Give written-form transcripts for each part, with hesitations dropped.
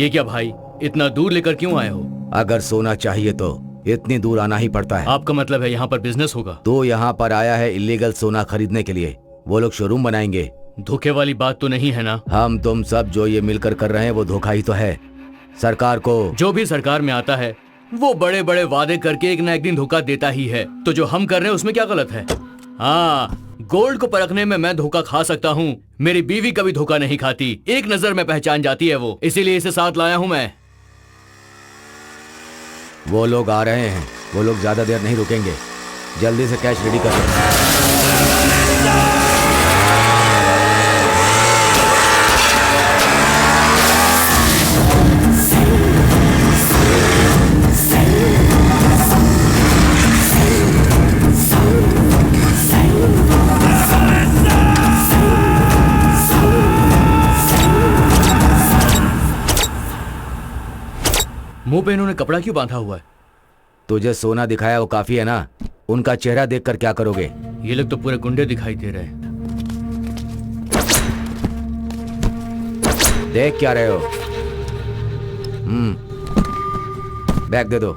ये क्या भाई, इतना दूर लेकर क्यों आए हो? अगर सोना चाहिए तो इतनी दूर आना ही पड़ता है। आपका मतलब है यहाँ पर बिजनेस होगा? तो यहाँ पर आया है इलीगल सोना खरीदने के लिए। वो लोग शोरूम बनाएंगे। धोखे वाली बात तो नहीं है ना? हम तुम सब जो ये मिलकर कर रहे हैं वो धोखा ही तो है। सरकार को, जो भी सरकार में आता है वो बड़े बड़े वादे करके एक ना एक दिन धोखा देता ही है। तो जो हम कर रहे हैं उसमें क्या गलत है? हाँ, गोल्ड को परखने में मैं धोखा खा सकता हूँ, मेरी बीवी कभी धोखा नहीं खाती। एक नजर में पहचान जाती है वो, इसीलिए इसे साथ लाया हूँ मैं। वो लोग आ रहे हैं। वो लोग ज्यादा देर नहीं रुकेंगे। जल्दी से कैश रेडी करो। मुंह पे इन्होंने कपड़ा क्यों बांधा हुआ है? तुझे सोना दिखाया वो काफी है ना? उनका चेहरा देखकर क्या करोगे? ये लोग तो पूरे गुंडे दिखाई दे रहे हैं। देख क्या रहे हो? बैग दे दो।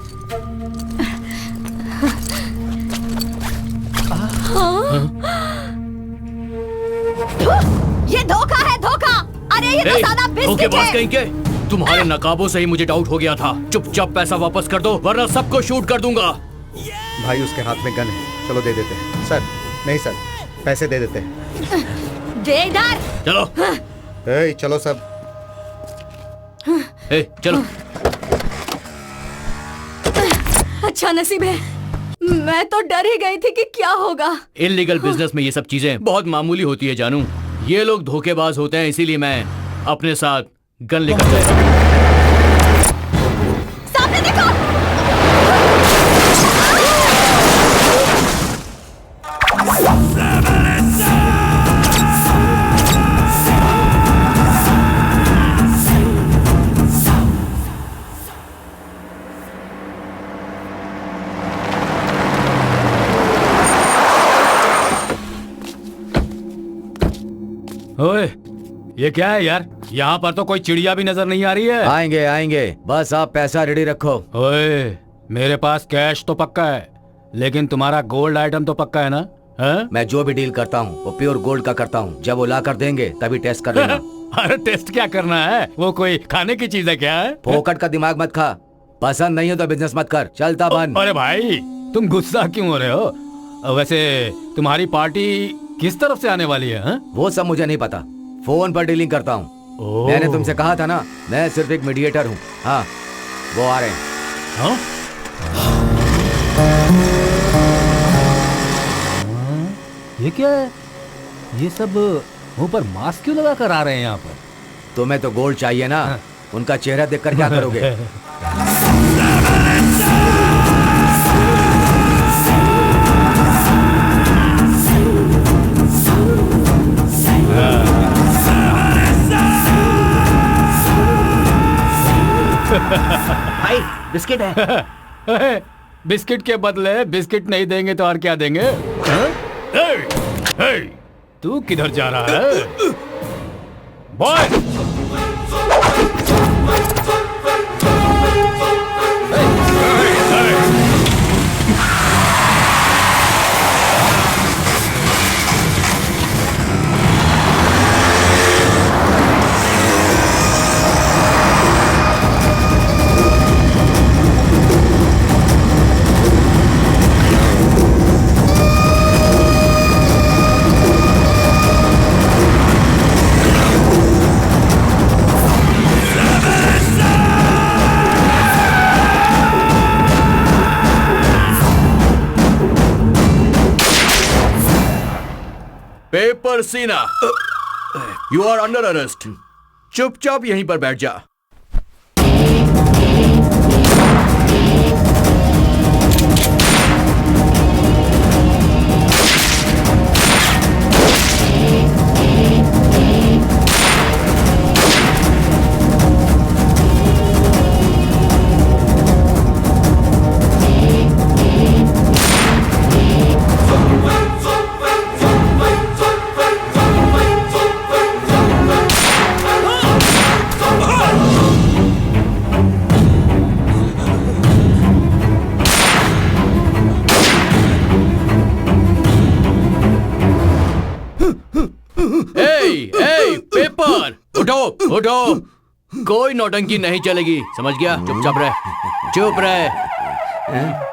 ये धोखा है, धोखा। अरे ये तो सादा बिस्किट है। कहीं के तुम्हारे नकाबों से ही मुझे डाउट हो गया था। चुपचाप पैसा वापस कर दो वरना सबको शूट कर दूंगा। भाई उसके हाथ में गन है, चलो दे देते हैं। सर नहीं सर, पैसे दे देते हैं। दे इधर। चलो। चलो सब। चलो। अच्छा नसीब है, मैं तो डर ही गई थी कि क्या होगा। इल्लीगल बिजनेस में ये सब चीजें बहुत मामूली होती है जानू। ये लोग धोखेबाज होते हैं, इसीलिए मैं अपने साथ गन लेकर गया। सामने देखो। ओए, ये क्या है यार? यहाँ पर तो कोई चिड़िया भी नजर नहीं आ रही है। आएंगे आएंगे, बस आप पैसा रेडी रखो। ओए, मेरे पास कैश तो पक्का है, लेकिन तुम्हारा गोल्ड आइटम तो पक्का है ना? है? मैं जो भी डील करता हूँ वो प्योर गोल्ड का करता हूँ। जब वो ला कर देंगे तभी टेस्ट कर लेना। अरे टेस्ट क्या करना है? वो कोई खाने की चीज है क्या है? फोकट का दिमाग मत खा। पसंद नहीं हो तो बिजनेस मत कर, चलता बंद। अरे भाई, तुम गुस्सा क्यों हो रहे हो? वैसे तुम्हारी पार्टी किस तरफ से आने वाली है? वो सब मुझे नहीं पता, फोन पर डीलिंग करता हूँ। मैंने तुमसे कहा था ना, मैं सिर्फ एक मीडिएटर हूँ। हाँ, वो आ रहे हैं। हाँ? ये क्या है? ये सब मुंह पर मास्क क्यों लगा कर आ रहे हैं यहाँ पर? तुम्हें तो गोल्ड चाहिए ना? उनका चेहरा देखकर क्या करोगे? भाई बिस्किट है। बिस्किट के बदले बिस्किट नहीं देंगे तो और क्या देंगे? तू किधर जा रहा है बॉय? पेपर सीना, यू आर अंडर अरेस्ट। चुपचाप यहीं पर बैठ जा। उठो, कोई नौटंकी नहीं चलेगी, समझ गया? चुपचाप रह, चुप रह।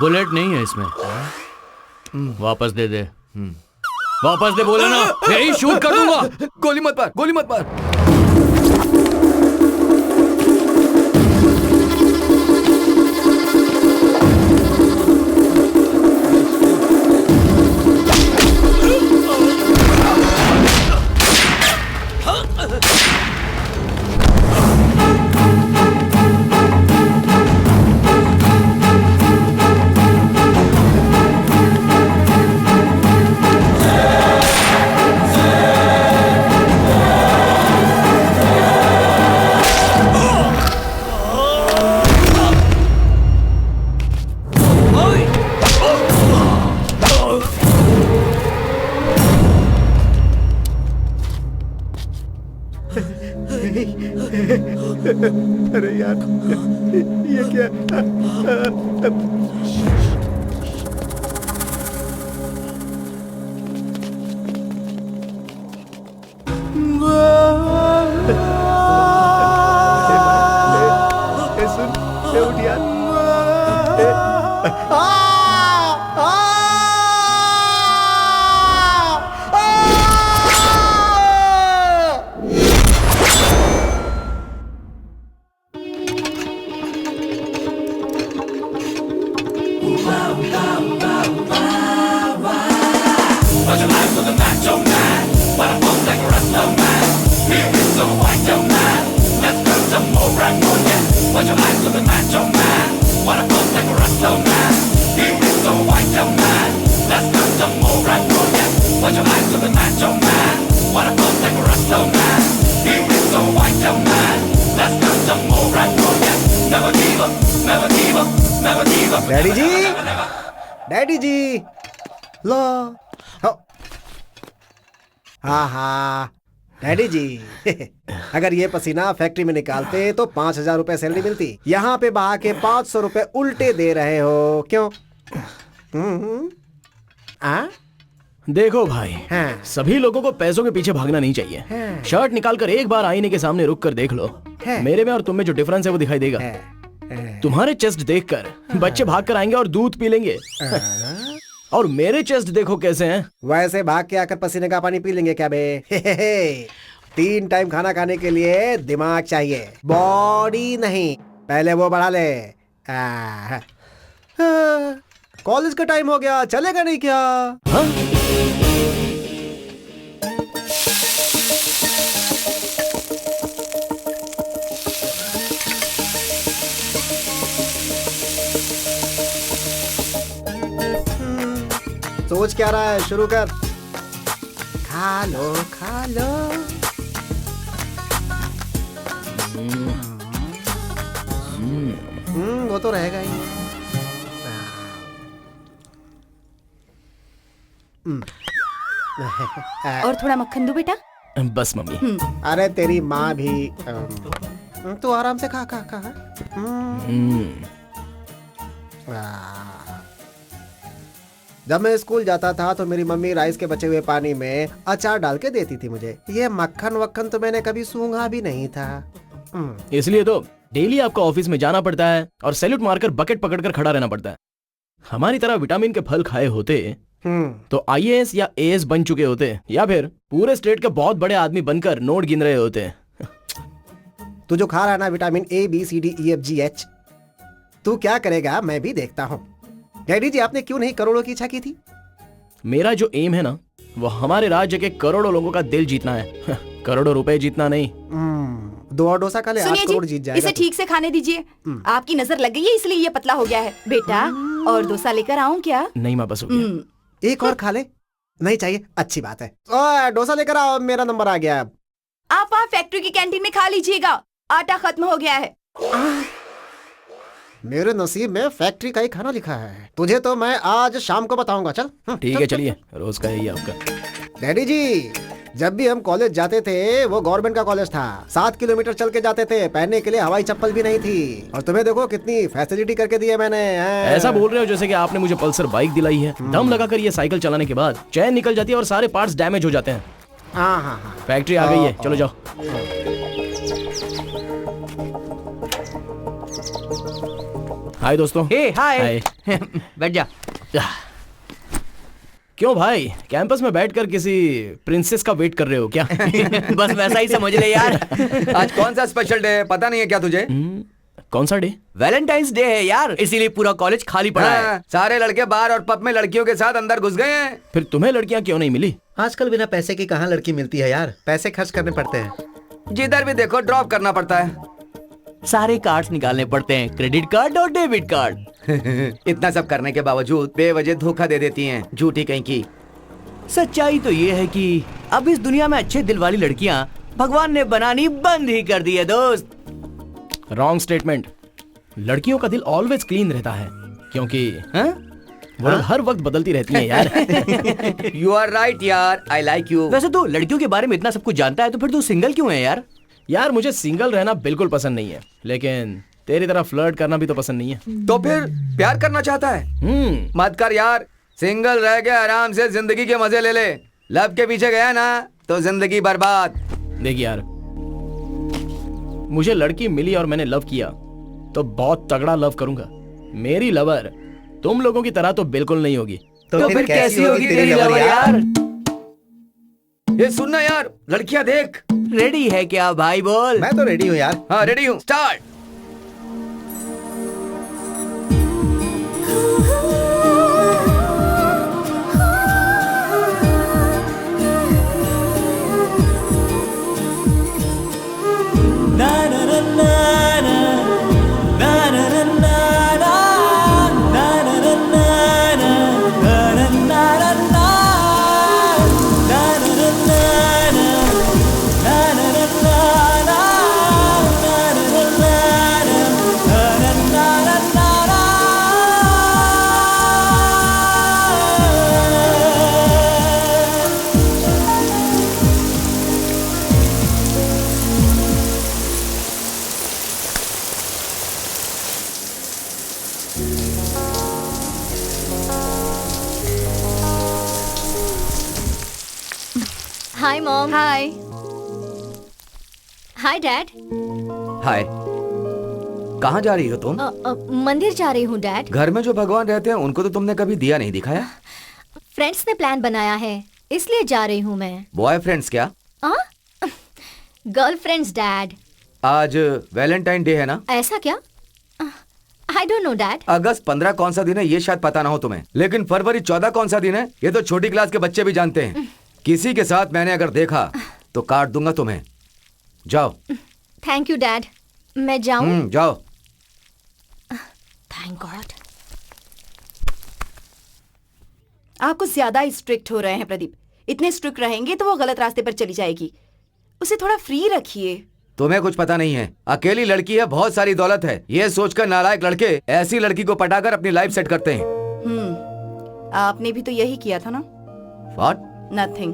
बुलेट नहीं है इसमें, वापस दे दे। वापस दे बोला ना, यही शूट कर दूंगा। गोली मत मार, गोली मत मार। अरे यार, ये क्या? सुन, उठ यार। डैडी जी, डैडी जी, लो। हाँ हाँ डैडी जी, अगर ये पसीना फैक्ट्री में निकालते तो 5,000 रुपए सैलरी मिलती। यहाँ पे बहा के 500 रुपए उल्टे दे रहे हो, क्यों? देखो भाई, हाँ। सभी लोगों को पैसों के पीछे भागना नहीं चाहिए। हाँ। शर्ट निकालकर एक बार आईने के सामने रुक कर देख लो, मेरे में और तुम में जो डिफरेंस है वो दिखाई देगा। तुम्हारे चेस्ट देखकर बच्चे भाग कर आएंगे और दूध पी लेंगे। और मेरे चेस्ट देखो कैसे हैं। वैसे भाग के आकर पसीने का पानी पी लेंगे क्या बे? 3 टाइम खाना खाने के लिए दिमाग चाहिए, बॉडी नहीं। पहले वो बढ़ा ले। कॉलेज का टाइम हो गया, चलेगा नहीं क्या? हाँ? सोच क्या रहा है? शुरू कर। खा लो, खा लो। वो तो रहेगा ही। और थोड़ा मक्खन दो बेटा। बस मम्मी। अरे तेरी माँ भी। तू आराम से खा खा खा। जब मैं स्कूल जाता था तो मेरी मम्मी राइस के बचे हुए पानी में अचार डाल के देती थी मुझे। ये मक्खन वक्खन तो मैंने कभी सूंघा भी नहीं था। इसलिए तो डेली आपको ऑफिस में जाना पड़ता है और सैल्यूट मारकर बकेट पकड़कर खड़ा रहना पड़ता है। हमारी तरह विटामिन के फल खाए होते तो IAS या AS बन चुके होते, या फिर पूरे स्टेट के बहुत बड़े आदमी बनकर नोट गिन रहे होते। तू जो खा रहा है ना vitamin A B C D E F G H, तू क्या करेगा मैं भी देखता हूँ। डैडी जी, आपने क्यों नहीं करोड़ों की इच्छा की थी? मेरा जो एम है ना, वो हमारे राज्य के करोड़ों लोगों का दिल जीतना है। करोड़ों रुपए जीतना नहीं। 2 और डोसा खा ले, 8 करोड़ जीत जाएगा। इसे ठीक से खाने दीजिए। आपकी नजर लग गई है इसलिए ये पतला हो गया है। बेटा, और डोसा लेकर आऊं क्या? नहीं माँ, बस हो गया। एक और खा ले, नहीं चाहिए, अच्छी बात है। ओए, डोसा लेकर आओ, मेरा नंबर आ गया। आप वहाँ फैक्ट्री की कैंटीन में खा लीजिएगा, आटा खत्म हो गया है। मेरे नसीब में फैक्ट्री का ही खाना लिखा है। तुझे तो मैं आज शाम को बताऊंगा। चल ठीक है, चलिए, रोज का यही आपका। डैडी जी, जब भी हम कॉलेज जाते थे वो गवर्नमेंट का कॉलेज था, 7 किलोमीटर चल के जाते थे, पहनने के लिए हवाई चप्पल भी नहीं थी। और तुम्हें देखो कितनी फैसिलिटी करके दी है मैंने। ऐसा बोल रहे हो जैसे कि आपने मुझे पल्सर बाइक दिलाई है। दम लगाकर ये साइकिल चलाने के बाद चैन निकल जाती है और सारे पार्ट्स डैमेज हो जाते हैं। हाँ हाँ हाँ। फैक्ट्री आ गई है, चलो जाओ। हाय दोस्तों। हाय। बैठ जा। क्यों भाई, कैंपस में बैठकर किसी प्रिंसेस का वेट कर रहे हो क्या? बस वैसा ही समझ ले यार। आज कौन सा स्पेशल डे है पता नहीं है क्या तुझे? कौन सा डे? वैलेंटाइंस डे है यार, इसीलिए पूरा कॉलेज खाली पड़ा है। सारे लड़के बार और पब में लड़कियों के साथ अंदर घुस गए हैं। फिर तुम्हें लड़कियां क्यों नहीं मिली? आजकल बिना पैसे की कहाँ लड़की मिलती है यार, पैसे खर्च करने पड़ते हैं। जिधर भी देखो ड्रॉप करना पड़ता है। सारे कार्ड्स निकालने पड़ते हैं, क्रेडिट कार्ड और डेबिट कार्ड। इतना सब करने के बावजूद बेवजह धोखा दे देती हैं, झूठी कहीं की। सच्चाई तो ये है कि अब इस दुनिया में अच्छे दिल वाली लड़कियां भगवान ने बनानी बंद ही कर दी है दोस्त। Wrong statement. लड़कियों का दिल ऑलवेज क्लीन रहता है, क्योंकि वो लोग हर वक्त बदलती रहती हैं यार। यू आर राइट यार, आई लाइक यू। वैसे तो लड़कियों के बारे में इतना सब कुछ जानता है, तो फिर तू सिंगल क्यों है यार? यार मुझे सिंगल रहना बिल्कुल पसंद नहीं है, लेकिन तेरी तरह फ्लर्ट करना भी तो पसंद नहीं है। तो फिर प्यार करना चाहता है? मत कर यार, सिंगल रह के आराम से जिंदगी के मजे ले ले। लव के पीछे गया ना तो जिंदगी बर्बाद। देख यार, मुझे लड़की मिली और मैंने लव किया तो बहुत तगड़ा लव करूंगा। मेरी लवर तुम लोगों की तरह तो बिल्कुल नहीं होगी। तो फिर कैसी होगी तेरी लवर यार? ये सुनना यार, लड़कियां देख। रेडी है क्या भाई? बोल। मैं तो रेडी हूँ यार। हाँ रेडी हूँ, start. Hi mom. Hi. Hi dad. Hi. कहाँ जा रही हो तुम? मंदिर जा रही हूँ डैड। घर में जो भगवान रहते हैं उनको तो तुमने कभी दिया नहीं दिखाया। फ्रेंड्स ने प्लान बनाया है इसलिए जा रही हूँ मैं। बॉयफ्रेंड्स क्या? Girlfriends dad. आज वैलेंटाइन डे है ना? ऐसा क्या? I don't know dad. अगस्त 15 कौन सा दिन है ये शायद पता ना हो तुम्हें, लेकिन फरवरी 14 कौन सा दिन है ये तो छोटी क्लास के बच्चे भी जानते हैं। किसी के साथ मैंने अगर देखा तो काट दूंगा तुम्हें। जाओ। Thank you dad. मैं जाऊं? जाओ। Thank God. आप कुछ ज्यादा ही स्ट्रिक्ट हो रहे हैं प्रदीप। इतने स्ट्रिक्ट रहेंगे तो वो गलत रास्ते पर चली जाएगी। उसे थोड़ा फ्री रखिए। तुम्हें कुछ पता नहीं है, अकेली लड़की है, बहुत सारी दौलत है, ये सोचकर नालायक लड़के ऐसी लड़की को पटाकर अपनी लाइफ सेट करते हैं। आपने भी तो यही किया था ना? What? Nothing.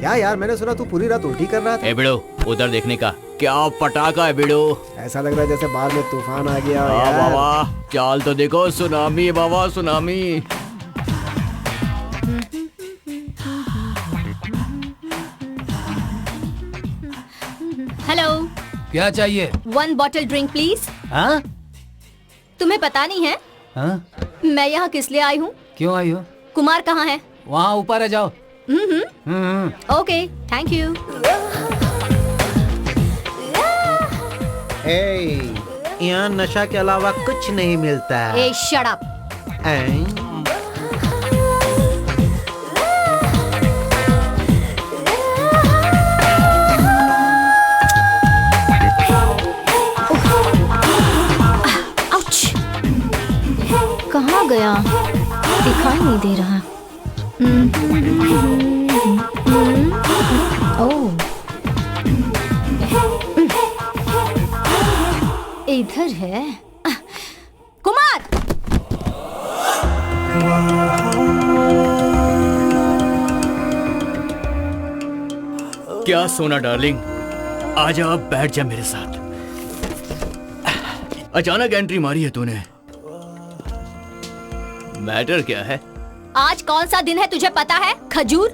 क्या यार, मैंने सुना तू पूरी रात उल्टी कर रहा था। ए बिड़ो, उधर देखने का क्या पटाखा है बिड़ो। ऐसा लग रहा है जैसे बाहर में तूफान आ गया हो वाह यार। वाह, चाल तो देखो, सुनामी बाबा सुनामी। हेलो। क्या चाहिए? 1 बॉटल ड्रिंक प्लीज। हाँ? तुम्हें पता नहीं है हाँ? मैं यहाँ किस लिए आई हूँ? क्यों आई हो? कुमार कहाँ है? वहाँ ऊपर है, जाओ। Okay thank you. यहाँ नशा के अलावा कुछ नहीं मिलता है। ए शट अप। कहाँ गया? दिखाई नहीं दे रहा। ओह, इधर है। कुमार! क्या सोना डार्लिंग, आजा अब बैठ जा मेरे साथ। अचानक एंट्री मारी है तूने। मैटर क्या है? आज कौन सा दिन है तुझे पता है? खजूर?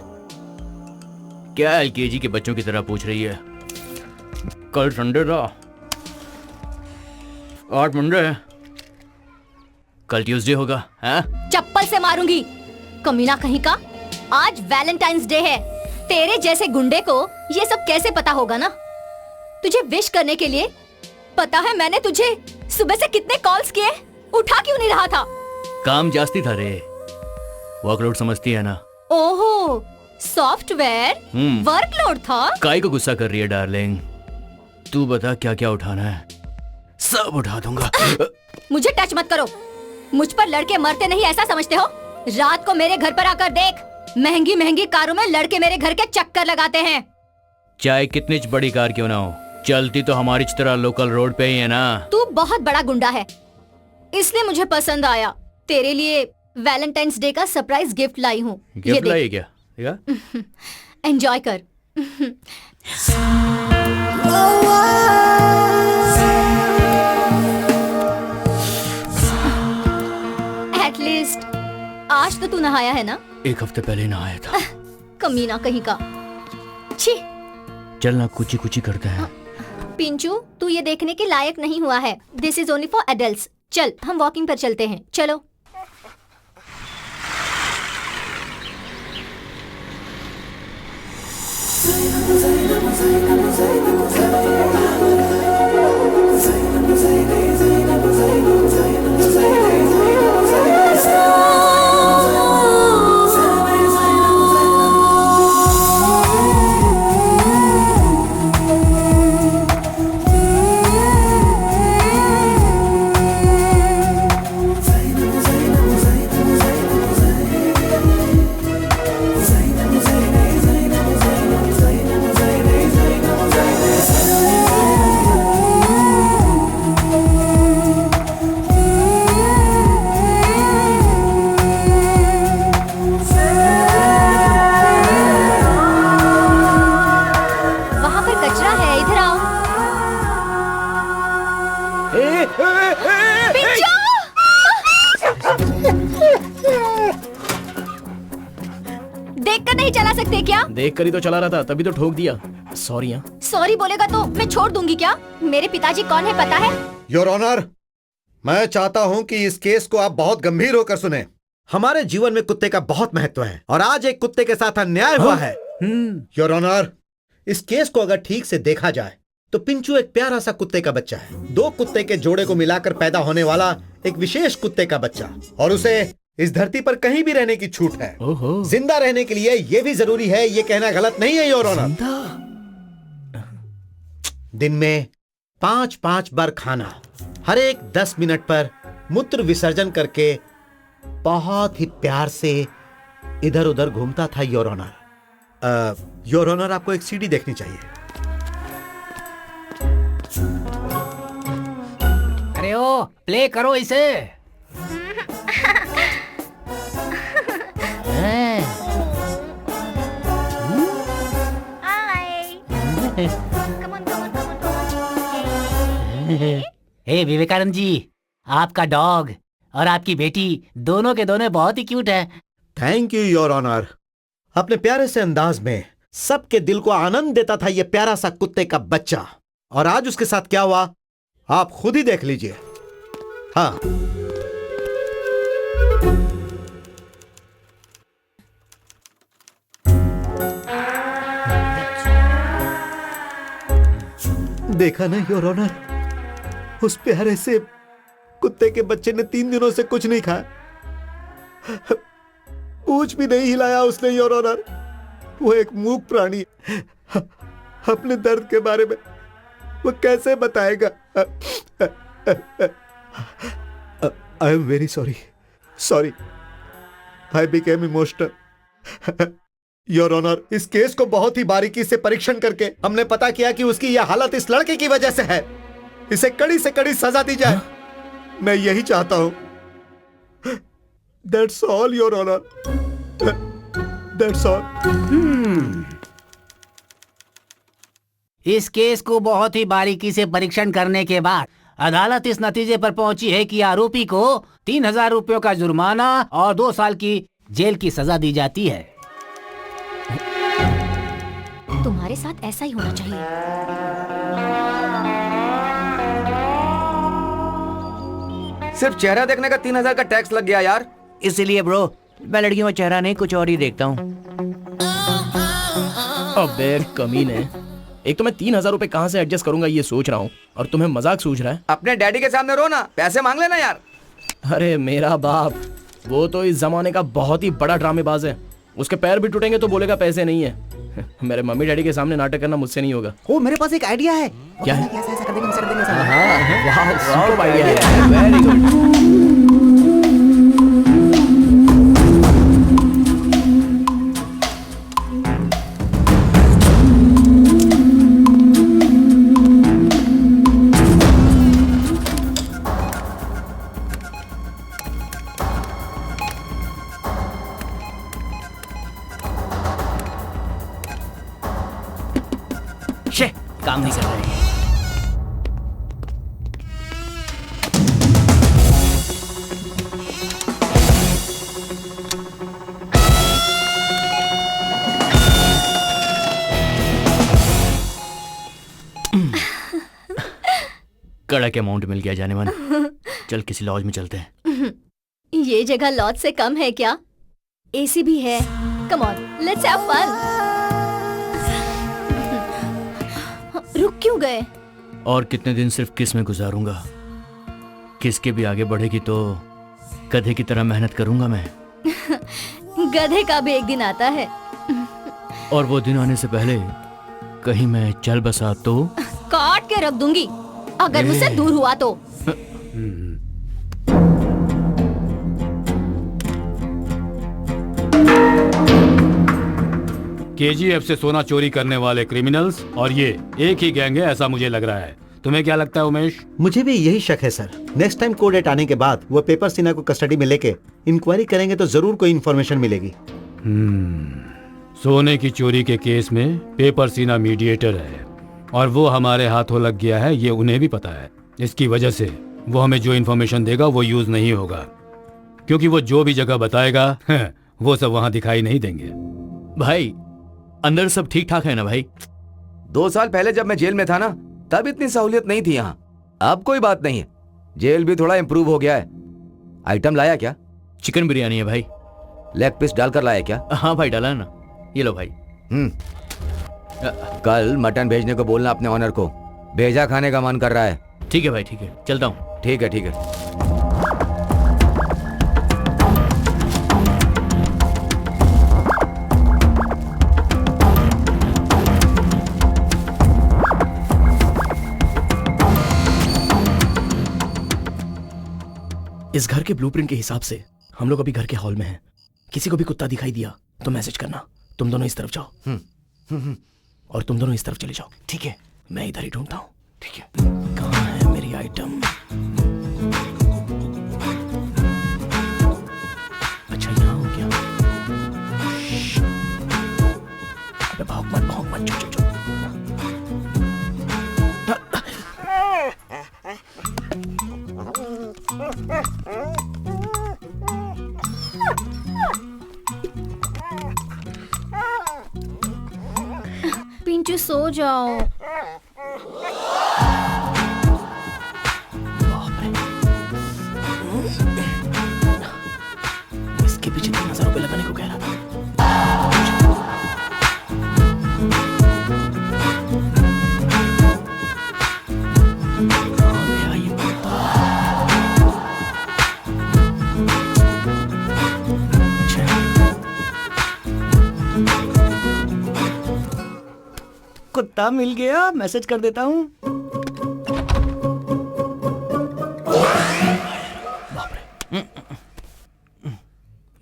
क्या एलकेजी के बच्चों की तरह पूछ रही है? कल संडे था, आज मंडे है, कल ट्यूसडे होगा। हैं? चप्पल से मारूंगी, कमीना कहीं का। आज वैलेंटाइंस डे है। तेरे जैसे गुंडे को ये सब कैसे पता होगा ना? तुझे विश करने के लिए पता है मैंने तुझे सुबह से कितने कॉल्स किए, उठा क्यों नहीं रहा था? काम जास्ती था रे, वर्कलोड समझती है ना। ओहो, सॉफ्टवेयर वर्कलोड था। काई को गुस्सा कर रही है डार्लिंग? तू बता क्या क्या उठाना है, सब उठा दूंगा। मुझे टच मत करो। मुझ पर लड़के मरते नहीं ऐसा समझते हो? रात को मेरे घर पर आकर देख, महंगी महंगी कारों में लड़के मेरे घर के चक्कर लगाते हैं। चाहे कितनी बड़ी कार क्यों ना हो, चलती तो हमारी तरह लोकल रोड पे ही है ना। तू बहुत बड़ा गुंडा है, इसलिए मुझे पसंद आया। तेरे लिए वैलेंटाइंस डे का सरप्राइज गिफ्ट लाई हूँ। गिफ्ट लाई क्या? देखा? एंजॉय कर। एटलीस्ट आज तो तू नहाया है ना? एक हफ्ते पहले नहाया था। कमीना कहीं का। छी। चलना कुची कुची करते हैं। पिंचू, तू ये देखने के लायक नहीं हुआ है। This is only for adults. चल हम वॉकिंग पर चलते हैं, चलो। देखकर नहीं चला सकते क्या? देख कर ही तो चला रहा था, तभी तो ठोक दिया। सॉरी। सॉरी बोलेगा तो मैं छोड़ दूंगी क्या? मेरे पिताजी कौन है पता है? योर ऑनर, मैं चाहता हूं कि इस केस को आप बहुत गंभीर होकर सुने। हमारे जीवन में कुत्ते का बहुत महत्व है और आज एक कुत्ते के साथ अन्याय हुआ है। योर ऑनर, इस केस को अगर ठीक से देखा जाए तो पिंचू एक प्यारा सा कुत्ते का बच्चा है, दो कुत्ते के जोड़े को मिलाकर पैदा होने वाला एक विशेष कुत्ते का बच्चा, और उसे इस धरती पर कहीं भी रहने की छूट है। जिंदा रहने के लिए यह भी जरूरी है, ये कहना गलत नहीं है योर ऑनर। दिन में 5-5 बार खाना, हर एक 10 मिनट पर मूत्र विसर्जन करके बहुत ही प्यार से इधर उधर घूमता था योर ऑनर। योर ऑनर, आपको एक सीडी देखनी चाहिए। अरे ओ, प्ले करो इसे। हे विवेकानंद जी, आपका डॉग और आपकी बेटी दोनों के दोनों बहुत ही क्यूट है। Thank you your honour. अपने प्यारे से अंदाज में सबके दिल को आनंद देता था ये प्यारा सा कुत्ते का बच्चा, और आज उसके साथ क्या हुआ आप खुद ही देख लीजिए। हाँ, देखा ना योर ऑनर, उस प्यारे से कुत्ते के बच्चे ने 3 दिनों से कुछ नहीं खाया, पूंछ भी नहीं हिलाया उसने, योर ऑनर। वो एक मूक प्राणी है। अपने दर्द के बारे में वो कैसे बताएगा? I am very sorry, I became emotional. Your honour, इस केस को बहुत ही बारीकी से परीक्षण करके हमने पता किया कि उसकी यह हालत इस लड़के की वजह से है। इसे कड़ी से कड़ी सजा दी जाए, मैं यही चाहता हूं। That's all, your honour, that's all। इस केस को बहुत ही बारीकी से परीक्षण करने के बाद अदालत इस नतीजे पर पहुंची है कि आरोपी को 3,000 रुपयों का जुर्माना और 2 साल की जेल की सजा दी जाती है। तुम्हारे साथ ऐसा ही होना चाहिए। सिर्फ चेहरा देखने का 3,000 का टैक्स लग गया यार। इसलिए ब्रो, मैं लड़कियों का चेहरा नहीं कुछ और ही देखता हूँ। अबे कमीने, एक तो मैं 3,000 रुपए कहाँ से एडजस्ट करूंगा ये सोच रहा हूँ, और तुम्हें मजाक सूझ रहा है। अपने डैडी के सामने रो ना, पैसे मांग लेना यार। अरे मेरा बाप, वो तो इस जमाने का बहुत ही बड़ा ड्रामेबाज है। उसके पैर भी टूटेंगे तो बोलेगा पैसे नहीं है। मेरे मम्मी डैडी के सामने नाटक करना मुझसे नहीं होगा। ओ, मेरे पास एक आइडिया है। क्या है? ऐसा कर देंगे, ऐसा कर देंगे, ऐसा कर देंगे। हाँ, वाह, सुपर आइडिया है, वेरी गुड। शे, काम नहीं कर रहे। कड़क अमाउंट मिल गया जाने मन। चल किसी लॉज में चलते हैं। ये जगह लॉज से कम है क्या? एसी भी है। Come on, let's have fun. रुक क्यों गए? और कितने दिन सिर्फ किस में गुजारूंगा? किस के भी आगे बढ़ेगी तो गधे की तरह मेहनत करूंगा मैं। गधे का भी एक दिन आता है। और वो दिन आने से पहले कहीं मैं चल बसा तो काट के रख दूंगी अगर मुझसे दूर हुआ तो। केजीएफ से सोना चोरी करने वाले क्रिमिनल्स और ये एक ही गैंग है, ऐसा मुझे लग रहा है। तुम्हें क्या लगता है उमेश? मुझे भी यही शक है sir. Next time court date आने के बाद वो पेपर सीना को कस्टडी में लेके इंक्वायरी करेंगे तो जरूर कोई इन्फॉर्मेशन मिलेगी। सोने की चोरी के केस में पेपर सीना मीडिएटर है और वो हमारे हाथों लग गया है, ये उन्हें भी पता है। इसकी वजह से वो हमें जो इन्फॉर्मेशन देगा वो यूज नहीं होगा, क्योंकि वो जो भी जगह बताएगा वो सब वहां दिखाई नहीं देंगे। भाई अंदर सब ठीक ठाक है ना भाई? 2 साल पहले जब मैं जेल में था ना, तब इतनी सहूलियत नहीं थी यहाँ। अब कोई बात नहीं है, जेल भी थोड़ा इम्प्रूव हो गया है। आइटम लाया क्या? चिकन बिरयानी है भाई। लेग पीस डालकर लाया क्या? हाँ भाई डाला है ना, ये लो भाई। कल मटन भेजने को बोलना अपने ऑनर को, भेजा खाने का मन कर रहा है। ठीक है भाई, ठीक है, चलता हूँ। ठीक है, ठीक है। इस घर के ब्लूप्रिंट के हिसाब से हम लोग अभी घर के हॉल में हैं। किसी को भी कुत्ता दिखाई दिया तो मैसेज करना। तुम दोनों इस तरफ जाओ और तुम दोनों इस तरफ चले जाओ। ठीक है, मैं इधर ही ढूंढता हूँ। ठीक है, कहाँ है मेरी आइटम? अच्छा यहाँ हो गया। अबे भाग मत, भाग मत, चुप चुप चुप। पिंचू सो जाओ। इसके पीछे 3,000 रुपए लगाने को कह रहा था। कहाँ गया ये? कुत्ता मिल गया, मैसेज कर देता हूँ।